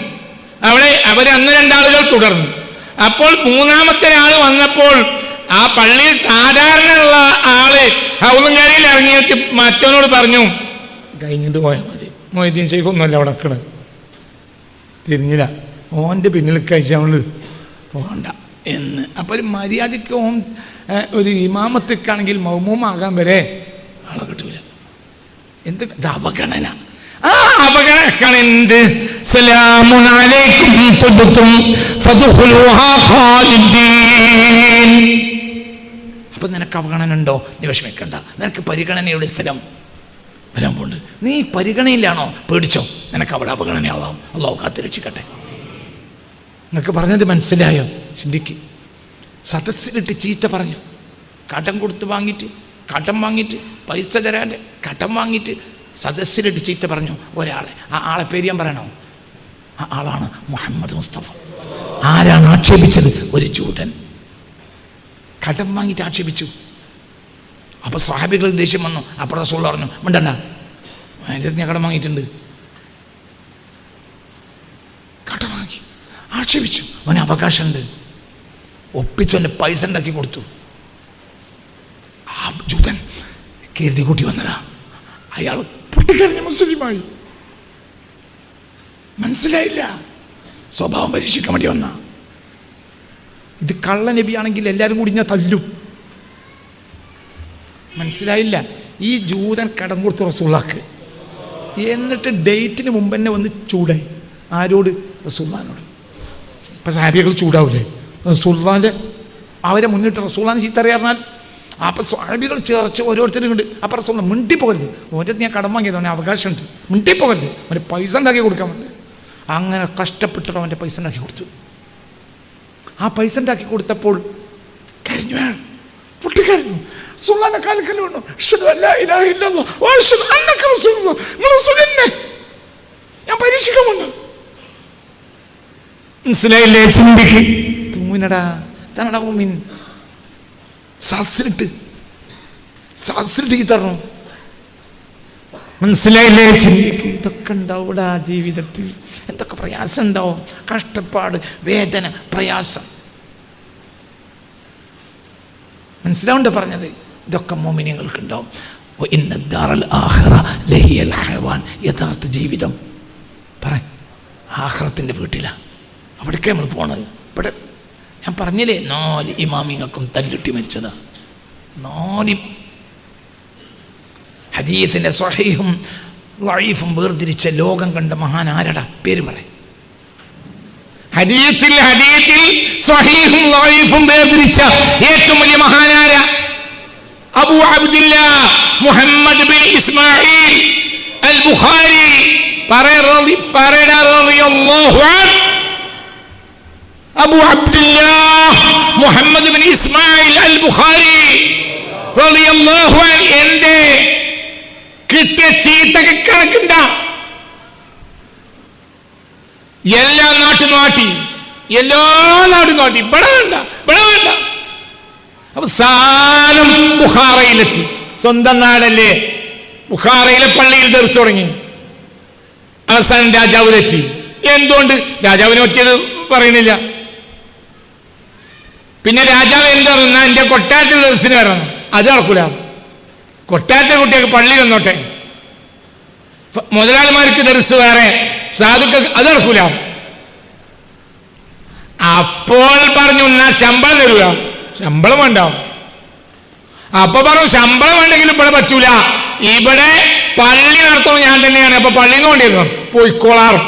അവിടെ അവർ അന്ന് 2 ആളുകൾ തുടർന്നു. അപ്പോൾ 3-ാമത്തെ ആൾ വന്നപ്പോൾ ആ പള്ളിയിൽ സാധാരണ ഉള്ള ആള് ഹൗലുംകാരിയിൽ ഇറങ്ങിയിട്ട് മറ്റവനോട് പറഞ്ഞു, കഴിഞ്ഞിട്ട് പോയാൽ മതി, മൊയ്തീൻ ശൈഖ് ഒന്നുമല്ല അവിടെ നിൽക്കണത്. തിരിഞ്ഞില്ല, ഓൻ്റെ പിന്നിൽ കഴിച്ചവള് പോകണ്ട എന്ന്. അപ്പോൾ ഒരു മര്യാദയ്ക്ക് ഓൻ ഒരു ഇമാമത്തേക്കാണെങ്കിൽ മൗമൂമാകാൻ വരെ ആളെ കിട്ടൂല. എന്ത് അവഗണന! ആ അവഗണന എന്ത്? സലാമുൻ അലൈക്കും തുബ്തും ഫദ്ഖുലൂഹാ ഖാലിദീൻ. അപ്പൊ നിനക്ക് അവഗണന ഉണ്ടോ? നീ വിഷമിക്കണ്ട, നിനക്ക് പരിഗണനയുടെ സ്ഥലം വരാൻ പോകുന്നുണ്ട്. നീ പരിഗണനയിലാണോ? പേടിച്ചോ, നിനക്ക് അവിടെ അവഗണനയാവാം. അല്ലാഹു കാത്തുരക്ഷിക്കട്ടെ. നിങ്ങൾക്ക് പറഞ്ഞത് മനസ്സിലായോ? ചിന്തിക്ക്. സദസ്സിലിട്ട് ചീത്ത പറഞ്ഞു, കടം കൊടുത്ത് വാങ്ങിയിട്ട്, കടം വാങ്ങിയിട്ട്, പൈസ തരാണ്ട് കടം വാങ്ങിയിട്ട് സദസ്സിലിട്ട് ചീത്ത പറഞ്ഞു ഒരാളെ. ആ ആളെ പേര് ഞാൻ പറയണോ? ആ ആളാണ് മുഹമ്മദ് മുസ്തഫ. ആരാണ് ആക്ഷേപിച്ചത്? ഒരു ജൂതൻ കടം വാങ്ങിയിട്ട് ആക്ഷേപിച്ചു. അപ്പോൾ സ്വഹാബികൾക്ക് ദേഷ്യം വന്നു. അപ്പോൾ റസൂൽ പറഞ്ഞു, മിണ്ടണ്ട, അതിൻ്റെ ഞാൻ കടം വാങ്ങിയിട്ടുണ്ട്. കടം വാങ്ങി ആക്ഷേപിച്ചു, അവന് അവകാശമുണ്ട്. ഒപ്പിച്ചു, അവൻ്റെ പൈസ ഉണ്ടാക്കി കൊടുത്തു. ആ ജൂതൻ കരുതി കൂട്ടി വന്നതാ. അയാൾ പൊട്ടിക്കരഞ്ഞ മുസ്ലിമായി. മനസ്സിലായില്ല, സ്വഭാവം പരീക്ഷിക്കാൻ വേണ്ടി വന്ന. ഇത് കള്ള നബിയാണെങ്കിൽ എല്ലാവരും കൂടി ഞാൻ തല്ലും. മനസ്സിലായില്ല. ഈ ജൂതൻ കടം കൊടുത്തു റസൂലുള്ളാഹിക്ക്. എന്നിട്ട് ഡേറ്റിന് മുമ്പ് തന്നെ വന്ന് ചൂടായി. ആരോട്? റസൂലുള്ളാഹിനോട്. ഇപ്പം സഹാബികൾ ചൂടാവൂലേ? റസൂലുള്ളാഹിൻ്റെ അവരെ മുന്നിട്ട് റസൂലുള്ളാഹിനെ ചീത്ത അറിയാറിഞ്ഞാൽ അപ്പം സഹാബികൾ ചേർച്ച് ഓരോരുത്തരും ഉണ്ട്. അപ്പം റസൂലുള്ളാഹി മിണ്ടിപ്പോകരുത്, ഓരോ ഞാൻ കടം വാങ്ങിയത്, അവന് അവകാശമുണ്ട്, മിണ്ടിപ്പോകരുത്, അവന് പൈസ ഉണ്ടാക്കി കൊടുക്കാൻ വേണ്ടി. അങ്ങനെ കഷ്ടപ്പെട്ടിട്ട് അവൻ്റെ പൈസ ഉണ്ടാക്കി കൊടുത്തു. ആ പൈസ ഉണ്ടാക്കി കൊടുത്തപ്പോൾ കരഞ്ഞു, പൊട്ടിക്കരഞ്ഞു. സുൽത്താനെ കാലിക്കല് വീണു. ഞാൻ പരീക്ഷിക്കാൻ വന്നു. മനസ്സിലായില്ലേ? ചിന്തിക്ക്. തൂമിനടാ തന്നടാ മൂമിൻ. സാസിലിട്ട് തരണം. മനസ്സിലായില്ലേ? ചിന്തിക്ക്. ഇതൊക്കെ ഉണ്ടാവൂടാ ജീവിതത്തിൽ. എന്തൊക്കെ പ്രയാസം ഉണ്ടാവും, കഷ്ടപ്പാട്, വേദന, പ്രയാസം. മനസ്സിലാവുണ്ടോ പറഞ്ഞത്? ഇതൊക്കെ മോമിനിയങ്ങൾക്ക് ഉണ്ടാവും. യഥാർത്ഥ ജീവിതം ആഖിറത്തിൻ്റെ വീട്ടിലാണ്. അവിടേക്ക് നമ്മൾ പോണത്. ഇവിടെ ഞാൻ പറഞ്ഞില്ലേ, 4 ഇമാമിങ്ങൾക്കും തല്ലിട്ടി മരിച്ചതാ. 4 ഹദീസിൻ്റെ സ്വഹീഹും ദഈഫും വേർതിരിച്ച ലോകം കണ്ട മഹാൻ ആരടാ? പേര് പറ. ഹദീസിൽ സ്വഹീഹും ദഈഫും വേർതിരിച്ച ഏറ്റവും വലിയ മഹാനാര? അബൂ അബ്ദുല്ലാ മുഹമ്മദ് ബിൻ ഇസ്മാഈൽ അൽ ബുഖാരി റളിയല്ലാഹു അൻഹു. അബൂ അബ്ദുല്ലാ മുഹമ്മദ് ബിൻ ഇസ്മാഈൽ അൽ ബുഖാരി റളിയല്ലാഹു അൻഹു എന്റെ കിട്ടിയ ചീത്തക്ക് കണക്കുണ്ട. എല്ലാ നാട്ടും നാട്ടി, എല്ലാ നാടും നാട്ടി. ഇവിടെ വേണ്ട, ഇവിടെ വേണ്ട. അവസാനം ബുഖാറയിലെത്തി. സ്വന്തം നാടല്ലേ, ബുഖാറയിലെ പള്ളിയിൽ ദർസ് തുടങ്ങി. അവസാനം രാജാവ് തെറ്റി. എന്തുകൊണ്ട്? രാജാവിനെ ഒറ്റിയത് പറയുന്നില്ല. പിന്നെ രാജാവ് എന്താ പറഞ്ഞാൽ എൻ്റെ കൊട്ടാരത്തിൽ ദർസിന് വരണം. അത് നടക്കൂല. കൊട്ടാരത്തെ കുട്ടിയൊക്കെ പള്ളി വന്നോട്ടെ, മുതലാളിമാർക്ക് ദർസ് വേറെ, സാധുക്കൾക്ക് അത് നടക്കൂല. അപ്പോൾ പറഞ്ഞു, എന്നാ ശമ്പളം തരൂല. ശമ്പളം വേണ്ടാവും. അപ്പൊ പറഞ്ഞു, ശമ്പളം വേണ്ടെങ്കിലും ഇവിടെ പറ്റൂല, ഇവിടെ പള്ളി നടത്തണം ഞാൻ തന്നെയാണ്, അപ്പൊ പള്ളിന്ന് കൊണ്ടിരുന്നു പോയിക്കോളാറും.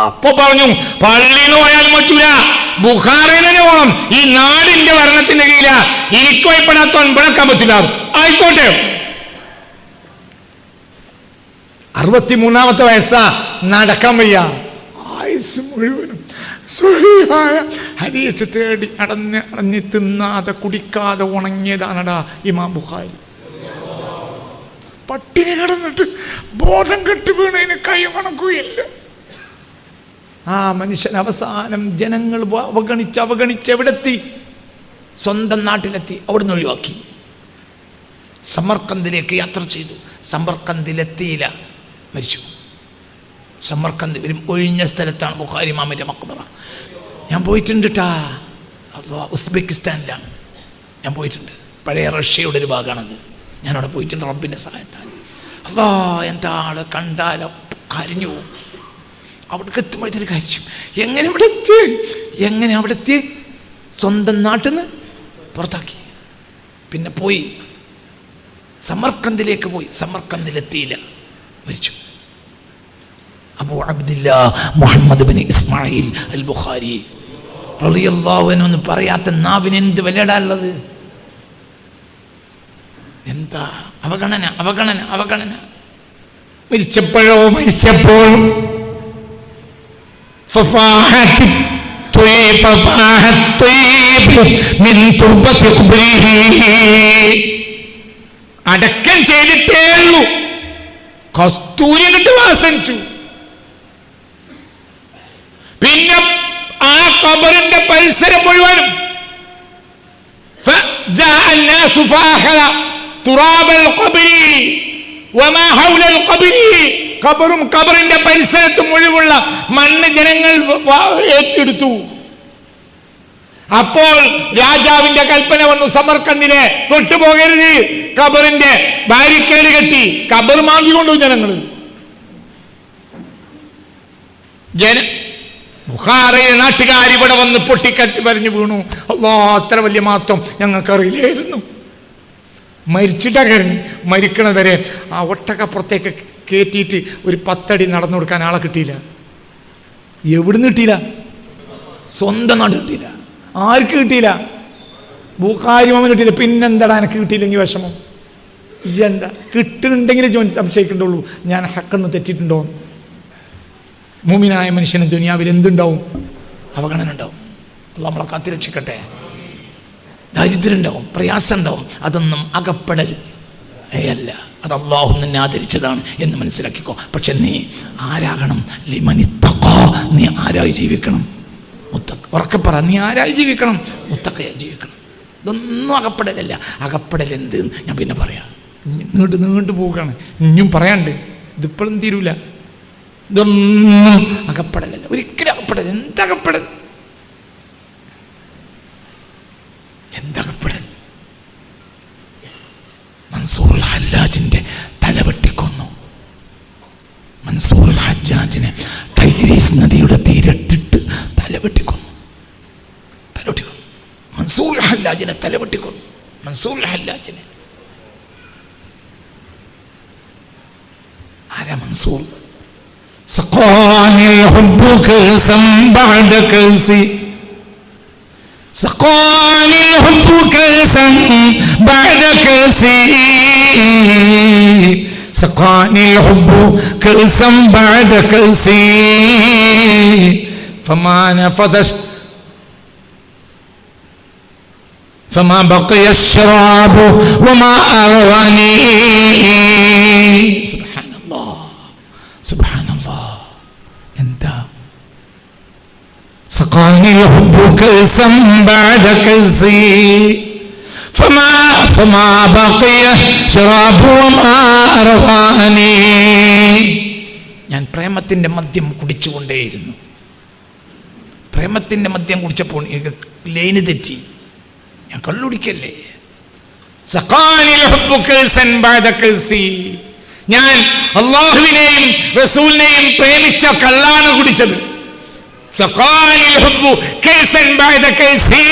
അപ്പൊ പറഞ്ഞു, പള്ളിന്ന് പോയാലും പറ്റൂല, ബുഖാറയിൽ തന്നെ പോകണം, ഈ നാടിന്റെ ഭരണത്തിന്റെ കീഴില, എനിക്ക് ഭയപ്പെടാത്ത ഒൻപഴക്കാൻ പറ്റില്ല. ആയിക്കോട്ടെ. 63-ാമത്തെ വയസ്സാ, നടക്കാൻ വയ്യ. ആയുസ് മുഴുവനും സ്വഹീഹായ ഹദീസ് തേടി അടഞ്ഞ് തിന്നാതെ കുടിക്കാതെ ഉണങ്ങിയതാണടാ ഇമാം ബുഖാരി. പട്ടിണി കിടന്നിട്ട് ബോധം കെട്ട് വീണതിന് കൈയും കണക്കുകയില്ല. ആ മനുഷ്യൻ അവസാനം ജനങ്ങൾ അവഗണിച്ച് എവിടെത്തി? സ്വന്തം നാട്ടിലെത്തി. അവിടുന്ന് ഒഴിവാക്കി. സമർക്കന്ദിലേക്ക് യാത്ര ചെയ്തു. സമർക്കന്ദിലെത്തിയില്ല, മരിച്ചു. സമർക്കന്ത് ഒരു ഒഴിഞ്ഞ സ്ഥലത്താണ് ബുഖാരി ഇമാമിൻ്റെ മഖ്ബറ. ഞാൻ പോയിട്ടുണ്ട് ട്ടാ. അല്ലാഹ്, ഉസ്ബെക്കിസ്ഥാനിലാണ് ഞാൻ പോയിട്ടുണ്ട്. പഴയ റഷ്യയുടെ ഒരു ഭാഗമാണത്. ഞാനവിടെ പോയിട്ടുണ്ട് റബ്ബിൻ്റെ സഹായത്താൽ. അല്ലാ, എന്താ ആളെ കണ്ടാലോ കരഞ്ഞു പോകും. അവിടേക്ക് എത്തുമ്പോഴത്തേക്ക് കാര്യം എങ്ങനെ അവിടെ എത്തി സ്വന്തം നാട്ടിൽ നിന്ന് പുറത്താക്കി. പിന്നെ പോയി സമർക്കന്ദിലേക്ക് പോയി. സമർക്കന്ദിലെത്തിയില്ല, മരിച്ചു. അബൂ അബ്ദില്ലാ മുഹമ്മദ് ബിൻ ഇസ്മായിൽ അൽ ബുഖാരി റളിയല്ലാഹു അൻഹു എന്ന് പറയാത്ത നാവിന് എന്ത് വിലയിടാനുള്ളത്? എന്താ അവഗണന, അവഗണന, അവഗണന. മരിച്ചപ്പോൾ അടക്കം ചെയ്തിട്ടേ ഉള്ളൂ, കസ്തൂരി കിട്ട് വാസനിച്ചു. പിന്നെ ആ ഖബറിന്റെ പരിസരം മുഴുവനും ഖബറും ഖബറിന്റെ പരിസരത്ത് മുഴുവുള്ള മണ്ണ് ജനങ്ങൾ ഏറ്റെടുത്തു. അപ്പോൾ രാജാവിന്റെ കൽപ്പന വന്നു, സമർക്കന്ദിനെ തൊട്ടുപോകരുത്, ഖബറിന്റെ ബാരിക്കേഡ് കെട്ടി. ഖബർ മാന്തി കൊണ്ടുപോയി ജനങ്ങൾ. ബുഖാറയിലെ നാട്ടുകാർ ഇവിടെ വന്ന് പൊട്ടിക്കട്ടി പറഞ്ഞു വീണു. അല്ലാ, അത്ര വലിയ മാറ്റം ഞങ്ങൾക്കറിയില്ലായിരുന്നു. മരിച്ചിട്ടാ കരഞ്ഞു. മരിക്കണവരെ ആ ഒട്ടകപ്പുറത്തേക്ക് കയറ്റിയിട്ട് ഒരു 10 അടി നടന്നു കൊടുക്കാൻ ആളെ കിട്ടിയില്ല. എവിടുന്ന് കിട്ടിയില്ല? സ്വന്തം നാട് കിട്ടിയില്ല. ആർക്ക് കിട്ടിയില്ല? ബുഖാരി മാമന് കിട്ടിയില്ല. പിന്നെന്താടാ എനിക്ക് കിട്ടിയില്ലെങ്കിൽ വിഷമം? ഇതെന്താ കിട്ടുന്നുണ്ടെങ്കിൽ ജോൻ സംശയിക്കണ്ടുള്ളൂ, ഞാൻ ഹക്കെന്ന് തെറ്റിയിട്ടുണ്ടോ? മുഅ്മിനായ മനുഷ്യന് ദുനിയാവിൽ എന്തുണ്ടാവും? അവഗണന ഉണ്ടാവും. അല്ലാഹ് നമ്മളെ കാത്തുരക്ഷിക്കട്ടെ. ദാരിദ്ര്യം ഉണ്ടാവും, പ്രയാസം ഉണ്ടാവും. അതൊന്നും അകപ്പെടൽ അല്ല, അത് അല്ലാഹു നിന്നെ ആദരിച്ചതാണ് എന്ന് മനസ്സിലാക്കിക്കോ. പക്ഷെ നീ ആരാകണം? ലിമനിത്തഖാ, നീ ആരായി ജീവിക്കണം? ഉറക്കെ പറ, നീ ആരായി ജീവിക്കണം? മുത്തഖയായി ജീവിക്കണം. ഇതൊന്നും അകപ്പെടലല്ല. അകപ്പെടൽ എന്ത് ഞാൻ പിന്നെ പറയാം. നീണ്ടു പോവുകയാണ്, ഇനിയും പറയാണ്ട്, ഇതിപ്പോഴും തീരൂല. ഇതൊന്നും അകപ്പെടലല്ല, ഒരിക്കലും അകപ്പെടൽ. എന്തകപ്പെടൽ? എന്തകപ്പെടൽ? മൻസൂറുൽ ഹജ്ജാജിന്റെ തലവെട്ടിക്കൊന്നു. മൻസൂറുൽ ഹജ്ജാജിനെ ടൈഗ്രീസ് നദിയുടെ തീരത്തിട്ട് തലവെട്ടിക്കൊന്നു. മൻസൂറുൽ ഹജ്ജാജിനെ തലവെട്ടിക്കൊന്നു. മൻസൂറുൽ ഹജ്ജാജിനെ ആരാ മൻസൂർ? سقاني الحب كأسا بعد كأسي سقاني الحب كأسا بعد كأسي سقاني الحب كأسا بعد كأسي فما بقي الشراب وما أرواني. سبحان الله سبحان الله. എന്താ? سقاني الحب كأسا بعد كأسي فما بقي شراب وما أرواني. ഞാൻ പ്രേമത്തിന്റെ മദ്യം കുടിച്ചുകൊണ്ടേയിരുന്നു. പ്രേമത്തിന്റെ മദ്യം കുടിച്ചപ്പോൾ എനിക്ക് ലൈന് തെറ്റി. ഞാൻ കള്ളുടിക്കല്ലേ. സഖാനിൽ ഹുബ്ബു കൽസൻ ബഅദ കൽസി. ഞാൻ അല്ലാഹുവിനെയും റസൂലിനെയും പ്രേമിച്ച കള്ളാണ് കുടിച്ചത്. സഖാനിൽ ഹുബ്ബു കൽസൻ ബഅദ കൽസി.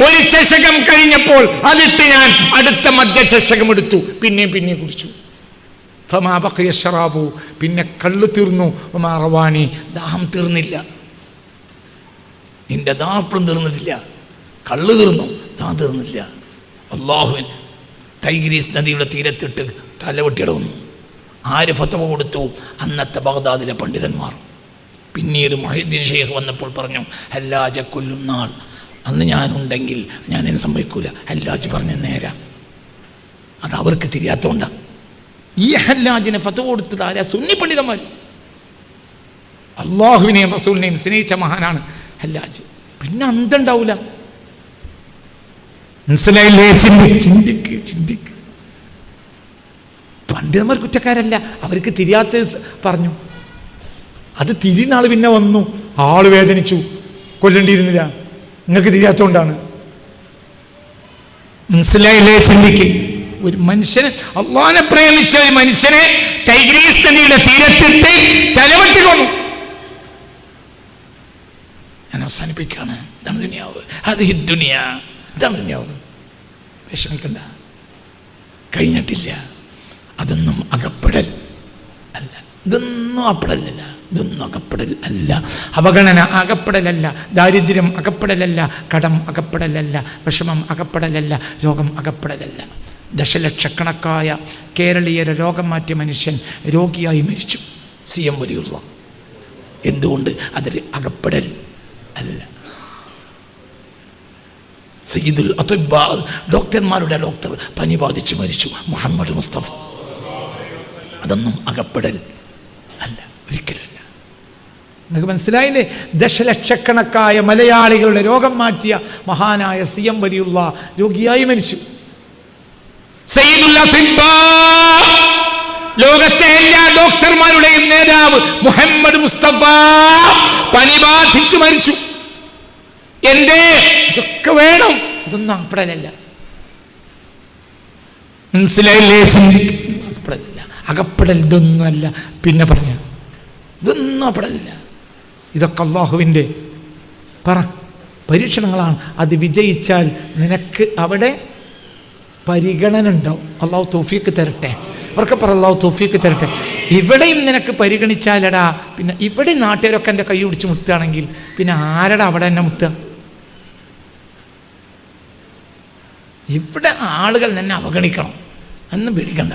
ഒരു ചഷകം കഴിഞ്ഞപ്പോൾ അതിട്ട് ഞാൻ അടുത്ത മദ്യചഷകം എടുത്തു, പിന്നെയും കുടിച്ചു. ഫമാ ബഖിയ ശറാബു. പിന്നെ കള്ള് തീർന്നു. വമാ റവാനി. ദാഹം തീർന്നില്ല. നിന്റെ ദാഹം തീർന്നിട്ടില്ല. കള്ള് തീർന്നു, ദാഹം തീർന്നില്ല. അല്ലാഹുവിൻ ടൈഗ്രീസ് നദിയുടെ തീരത്തിട്ട് തലവെട്ടിയിടന്നു. ആര് ഫത്വ കൊടുത്തു? അന്നത്തെ ബഗ്ദാദിലെ പണ്ഡിതന്മാർ. പിന്നീട് മുഹീദ്ദീൻ ഷെയ്ഖ് വന്നപ്പോൾ പറഞ്ഞു, ഹല്ലാജ കൊല്ലുന്നാൾ. അന്ന് ഞാനുണ്ടെങ്കിൽ ഞാനതിന് സമ്മതിക്കൂല. ഹല്ലാജ് പറഞ്ഞ നേരാ, അത് അവർക്ക് തിരിയാത്തോണ്ടാണ്. ഈ ഹല്ലാജിനെ ഫത്വ കൊടുത്തത് ആരാ? സുന്നി പണ്ഡിതന്മാർ. അള്ളാഹുവിനെയും റസൂലിനെയും സ്നേഹിച്ച മഹാനാണ് ഹല്ലാജ്. പിന്നെ അന്തുണ്ടാവൂല. മനസ്സിലായില്ലേ? ചിന്തിക്ക്. പണ്ഡിതന്മാർ കുറ്റക്കാരല്ല, അവർക്ക് തിരിയാത്ത പറഞ്ഞു. അത് തിരിയുന്ന ആള് പിന്നെ വന്നു, ആള് വേദനിച്ചു, കൊല്ലേണ്ടിയിരുന്നില്ല, നിങ്ങൾക്ക് തിരിയാത്തോണ്ടാണ്. മനസ്സിലായില്ലേ? ചിന്തിക്ക്. ഒരു മനുഷ്യനെ, അള്ളാനെ പ്രേമിച്ച ഒരു മനുഷ്യനെ ടൈഗ്രീസ് നദിയുടെ തീരത്തിട്ട് തലവെട്ടി കൊന്നു. ഞാൻ അവസാനിപ്പിക്കാണ്. ഇതാണ് ദുനിയാവ്, അത് ദുനിയ, ഇതാണ് ദുനിയാവ്. വിഷമിക്കണ്ട, കഴിഞ്ഞിട്ടില്ല. അതൊന്നും അകപ്പെടൽ അല്ല, ഇതൊന്നും അപ്പെടലല്ല, ഇതൊന്നും അകപ്പെടൽ അല്ല. അവഗണന അകപ്പെടലല്ല, ദാരിദ്ര്യം അകപ്പെടലല്ല, കടം അകപ്പെടലല്ല, വിഷമം അകപ്പെടലല്ല, രോഗം അകപ്പെടലല്ല. ദശലക്ഷക്കണക്കായ കേരളീയരെ രോഗം മാറ്റിയ മനുഷ്യൻ രോഗിയായി മരിച്ചു, CM വലിയുള്ള. എന്തുകൊണ്ട്? അതൊരു അകപ്പെടൽ അല്ല. സയ്യിദുൽ അത്ബാ, ഡോക്ടർമാരുടെ ഡോക്ടർ പനി ബാധിച്ച് മരിച്ചു, മുഹമ്മദ് മുസ്തഫ. അതൊന്നും അകപ്പെടൽ അല്ല, ഒരിക്കലുമല്ല. നിങ്ങൾക്ക് മനസ്സിലായില്ലേ? ദശലക്ഷക്കണക്കായ മലയാളികളുടെ രോഗം മാറ്റിയ മഹാനായ CM വലിയുള്ള രോഗിയായി മരിച്ചു. സയ്യിദുൽ അത്ബാ, ലോകത്തെ എല്ലാ ഡോക്ടർമാരുടെയും നേതാവ് മുഹമ്മദ് മുസ്തഫ പനി ബാധിച്ചു മരിച്ചു. എന്തേ? ഇതൊക്കെ വേണം, ഇതൊന്നും അകപ്പെടലല്ല. മനസ്സിലായില്ലേ? അകപ്പെടലില്ല, അകപ്പെടൽ ഇതൊന്നുമല്ല. പിന്നെ പറഞ്ഞു, ഇതൊന്നും അകപ്പെടലില്ല. ഇതൊക്കെ അള്ളാഹുവിൻ്റെ പരീക്ഷണങ്ങളാണ്. അത് വിജയിച്ചാൽ നിനക്ക് അവിടെ പരിഗണന ഉണ്ടാവും. അള്ളാഹു തൗഫീക്ക് തരട്ടെ, അവർക്ക് പറ, അള്ളാഹു തൗഫീക്ക് തരട്ടെ. ഇവിടെയും നിനക്ക് പരിഗണിച്ചാലടാ, പിന്നെ ഇവിടെ നാട്ടുകാരൊക്കെ എൻ്റെ കൈ പിടിച്ച് മുത്തുകയാണെങ്കിൽ പിന്നെ ആരടാ അവിടെ എന്നെ മുത്തുക? ഇവിടെ ആളുകൾ നിന്നെ അവഗണിക്കണം എന്ന് പേടിക്കണ്ട.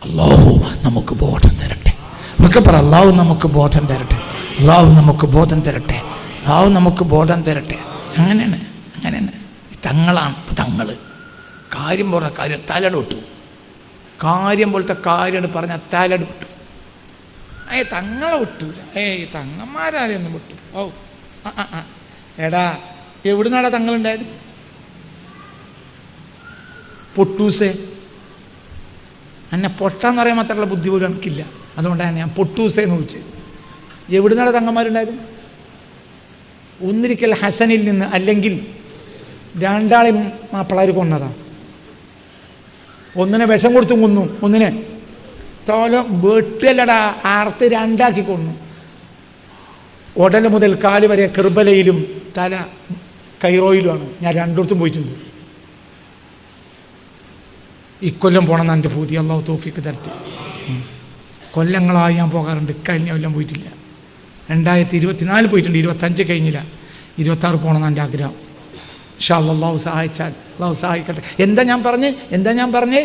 അള്ളാഹു നമുക്ക് ബോധം തരട്ടെ, അവർക്ക് പറ, അള്ളാഹു നമുക്ക് ബോധം തരട്ടെ, അള്ളാഹു നമുക്ക് ബോധം തരട്ടെ, അള്ളാഹു നമുക്ക് ബോധം തരട്ടെ. അങ്ങനെയാണ്, അങ്ങനെയാണ്. തങ്ങളാണ് ഇപ്പം തങ്ങൾ. കാര്യം പറഞ്ഞ കാര്യം തലട് വിട്ടു, കാര്യം പോലത്തെ കാര്യം പറഞ്ഞാൽ തലട് വിട്ടു. തങ്ങളെ വിട്ടൂല, തങ്ങന്മാരാരെയൊന്നും വിട്ടു. ഓ എടാ, എവിടുന്നാടാ തങ്ങളുണ്ടായത്? പൊട്ടൂസേ. എന്നെ പൊട്ടാന്ന് പറയാൻ മാത്രമുള്ള ബുദ്ധി പോലും എനിക്കില്ല, അതുകൊണ്ടാണ് ഞാൻ പൊട്ടൂസേ എന്ന് വിളിച്ചത്. എവിടുന്നാണ് തങ്ങന്മാരുണ്ടായത്? ഒന്നിരിക്കൽ ഹസനിൽ നിന്ന്, അല്ലെങ്കിൽ രണ്ടാളെയും മാപ്പിളാർ കൊന്നതാ. ഒന്നിനെ വിഷം കൊടുത്തു കൊന്നു, ഒന്നിനെ തോല വെട്ടല്ലടാ, ആർത്ത് രണ്ടാക്കി കൊന്നു. ഉടൽ മുതൽ കാല് വരെ കെർബലയിലും തല കൈറോയിലുമാണ്. ഞാൻ രണ്ടിടത്തും പോയിട്ടുണ്ട്. ഇക്കൊല്ലം പോകണമെന്ന് എൻ്റെ പൂതി, അള്ളാഹു തൗഫീക്ക് തരട്ടെ. കൊല്ലങ്ങളായി ഞാൻ പോകാറുണ്ട്, കഴിഞ്ഞ കൊല്ലം പോയിട്ടില്ല. 2024 പോയിട്ടുണ്ട്, 25 കഴിഞ്ഞില്ല, 26 പോകണമെന്ന് എൻ്റെ ആഗ്രഹം. ഇൻഷാ അല്ലാഹ് അള്ളാഹു സഹായിച്ചാൽ, അള്ളാഹു സഹായിക്കട്ടെ. എന്താ ഞാൻ പറഞ്ഞേ?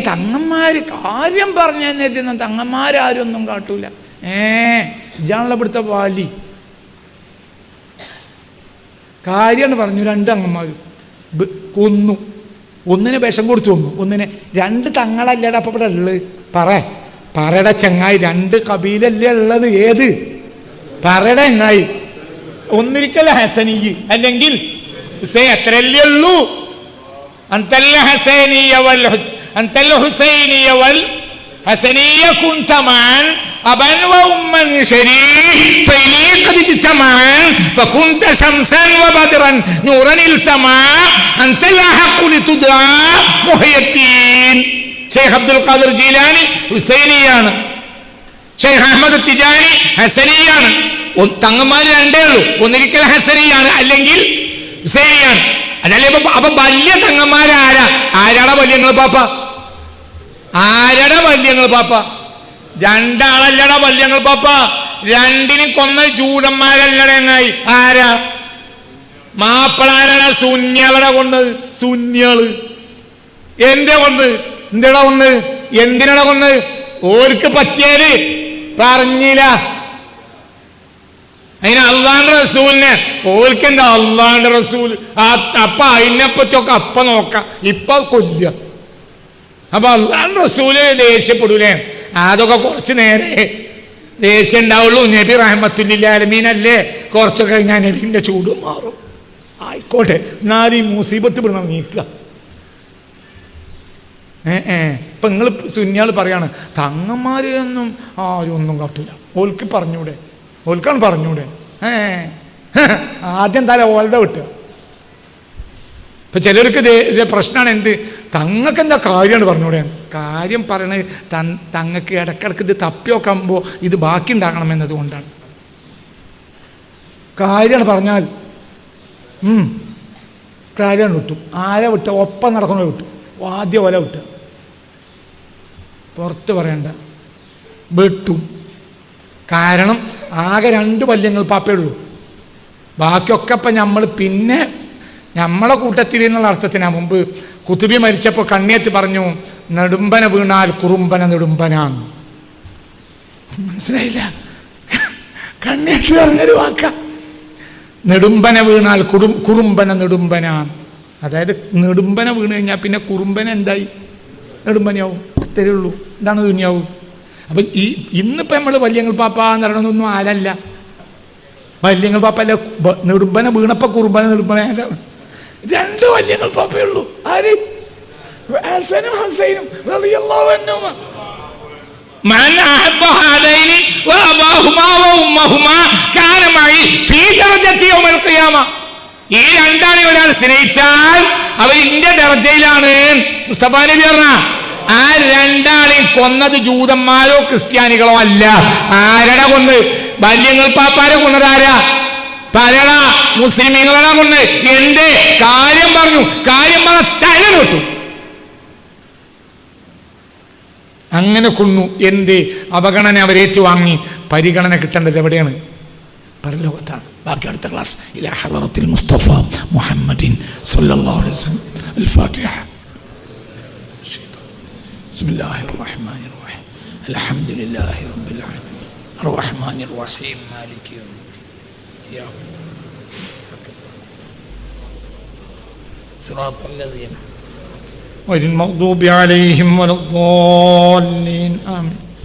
തങ്ങന്മാർ കാര്യം പറഞ്ഞെന്ന് തങ്ങന്മാരും ഒന്നും കാട്ടൂല. ഇജാണല്ലോ ഇവിടുത്തെ വാലി. കാര്യമാണ് പറഞ്ഞു. 2 തങ്ങന്മാരും കൊന്നു, ഒന്നിനെ വിഷം കൊടുത്തു കൊന്നു, ഒന്നിനെ. 2 തങ്ങളല്ലേടാ അപ്പം ഇവിടെ ഉള്ളത്? പറയട ചങ്ങായി, 2 കബീലല്ലേ ഉള്ളത്? ഏത് പറയട ചങ്ങായി? ഒന്നിരിക്കൽ ഹസനി, അല്ലെങ്കിൽ അത്രല്ലേ ഉള്ളൂ. അന്തൽ ഹസനിയ വൽ അന്തൽ ഹുസൈനിയ വൽ ഹസനിയ കുൻത മഅൻ അബൻ വഉമ്മൻ ശരീഫ് ഫൈലി ഖദ് ഇജ്തമഅൻ ഫകുൻത ശംസൻ വബദ്റൻ നൂറൻ ഇൽതമാ അന്തൽ ഹഖ് ലിതുദാ മുഹയ്യദ്ദീൻ. ഷെയ്ഖ് അബ്ദുൽ ഖാദിർ ജീലാനി ഹുസൈനിയാണ്, ഷെയ്ഖ് അഹ്മദ് തിജാനി ഹസനിയാണ്. തങ്ങന്മാർ 2 ഉള്ളൂ, ഒന്നിരിക്കൽ ഹസനിയാണ്, അല്ലെങ്കിൽ ഹുസൈനിയാണ്. അതല്ലേ? അപ്പൊ വലിയ തങ്ങന്മാരാരാ? ആരാടാ വല്യങ്ങൾ പാപ്പ? ആരടാ വല്യങ്ങൾ പാപ്പ? 2 ആളല്ലടാ വല്യങ്ങൾ പാപ്പ. 2നും കൊന്ന ജൂതന്മാരല്ലടങ്ങായി. ആരാ? മാപ്പിളാരാടാ? സുന്യാളടാ കൊന്നത്. സുന്യാള് എന്റെ കൊന്ന്, എന്തിടാ കൊന്ന്? എന്തിനടാ കൊന്ന്? ഓർക്ക് പറ്റിയാല് പറഞ്ഞില്ല. അതിന് അള്ളാന്റെ റസൂലിനെ ഓൽക്കെന്താ? അള്ളാന്റെ റസൂൽ അപ്പൊ അതിനെപ്പറ്റിയൊക്കെ അപ്പ നോക്കാം, ഇപ്പൊ കൊല്ല. അപ്പൊ അള്ളാന്റെ റസൂല് ദേഷ്യപ്പെടൂലേ? അതൊക്കെ കുറച്ച് നേരെ ദേഷ്യം ഉണ്ടാവുള്ളൂ. നബി റഹ്മത്തുല്ലിൽ ആലമീനല്ലേ, കുറച്ചൊക്കെ കഴിഞ്ഞാൽ നബിന്റെ ചൂട് മാറും. ആയിക്കോട്ടെ, എന്നാലും ഈ മുസീബത്ത് ഇവിടെ നീക്കുക. ഇപ്പം നിങ്ങൾ സുന്നിയാൾ പറയാണ് തങ്ങന്മാരെയൊന്നും ആരും ഒന്നും കാട്ടൂല, ഓൽക്ക് പറഞ്ഞൂടെ, ഓൽക്കാണ് പറഞ്ഞൂടെ. ആദ്യം തല ഓൽടെ വിട്ടുക. ഇപ്പം ചിലർക്ക് ഇത് പ്രശ്നമാണ്. എന്ത് തങ്ങൾക്ക് എന്താ കാര്യമാണ് പറഞ്ഞൂടെ? കാര്യം പറയണത് തങ്ങൾക്ക് ഇടക്കിടക്ക് ഇത് തപ്പി നോക്കുമ്പോൾ ഇത് ബാക്കി ഉണ്ടാകണം എന്നതുകൊണ്ടാണ്. കാര്യമാണ് പറഞ്ഞാൽ കാര്യമാണ് വിട്ടു. ആരെ വിട്ട? ഒപ്പം നടക്കുന്ന വിട്ടു. ആദ്യം ഓല വിട്ടു, പുറത്ത് പറയണ്ട, വെട്ടും. കാരണം ആകെ 2 പല്യങ്ങൾ പാപ്പേ ഉള്ളൂ. ബാക്കിയൊക്കെ ഇപ്പം നമ്മൾ പിന്നെ നമ്മളെ കൂട്ടത്തിൽ എന്നുള്ള അർത്ഥത്തിനാണ്. മുമ്പ് കുത്തുബി മരിച്ചപ്പോൾ കണ്ണിയത്ത് പറഞ്ഞു, നെടുമ്പന വീണാൽ കുറുമ്പന നെടുമ്പനാണ്. മനസ്സിലായില്ല? കണ്ണിയത്ത് പറഞ്ഞൊരു വാക്ക. നെടുമ്പന വീണാൽ കുറുമ്പന നെടുമ്പനാണ്. അതായത് നെടുമ്പന വീണ് കഴിഞ്ഞാൽ പിന്നെ കുറുമ്പന എന്തായി? നെടുമ്പനയാവും. അത്രേ ഉള്ളൂ. ഇതാണ് ദുനിയാവും. അപ്പം ഇന്നിപ്പോൾ നമ്മൾ വല്യങ്ങൾ പാപ്പ എന്ന് പറയണമെന്നൊന്നും ആരല്ല. വല്യങ്ങൾ പാപ്പ അല്ല, നെടുമ്പന വീണപ്പോൾ കുറുമ്പന നെടുമ്പന 2 വല്യങ്ങൾ പാപ്പേ ഉള്ളൂ. ആര്? ഹസനും ഹുസൈനും റളിയല്ലാഹു അൻഹുമാ. മൻ അഹബ്ബ ഹദൈനി വഅബാഹുമാ വഉമ്മഹുമാ കാന മഈ ഫീ ദറജതി യൗമൽ ഖിയാമ. ഈ 2 ആളെ ഒരാൾ സ്നേഹിച്ചാൽ അവർ ഇന്റെ ദർജയിലാണ്. മുസ്തഫ നബി പറഞ്ഞ ആ 2 ആളെയും കൊന്നത് ജൂതന്മാരോ ക്രിസ്ത്യാനികളോ അല്ല. ആരടാ കൊന്ന്? വല്യങ്ങൾ പാപ്പാരെ കൊന്നതാരാ? പരട മുസ്ലിമീങ്ങളാ കൊന്ന്. എന്റെ കാര്യം പറഞ്ഞു, കാര്യം പറഞ്ഞ തല തൊട്ടു. അങ്ങനെ കൊന്നു. എന്ത് അവഗണന അവരേറ്റുവാങ്ങി. പരിഗണന കിട്ടേണ്ടത് എവിടെയാണ്? പരലോകത്താണ്. ബാക്കി അടുത്ത ക്ലാസ്. ഇലാ ഹളറത്തിൽ മുസ്തഫ മുഹമ്മദിൻ സല്ലല്ലാഹു അലൈഹി വസല്ലം. അൽ ഫാത്തിഹ. ബിസ്മില്ലാഹിർ റഹ്മാനിർ റഹീം. അൽഹംദുലില്ലാഹി റബ്ബിൽ ആലമീൻ അർറഹ്മാനിർ റഹീം മാലികി യൗമിദ്ദീൻ യാ സിറാത്തൽ ലദീന غير المغضوب عليهم ولا الضالين آمين.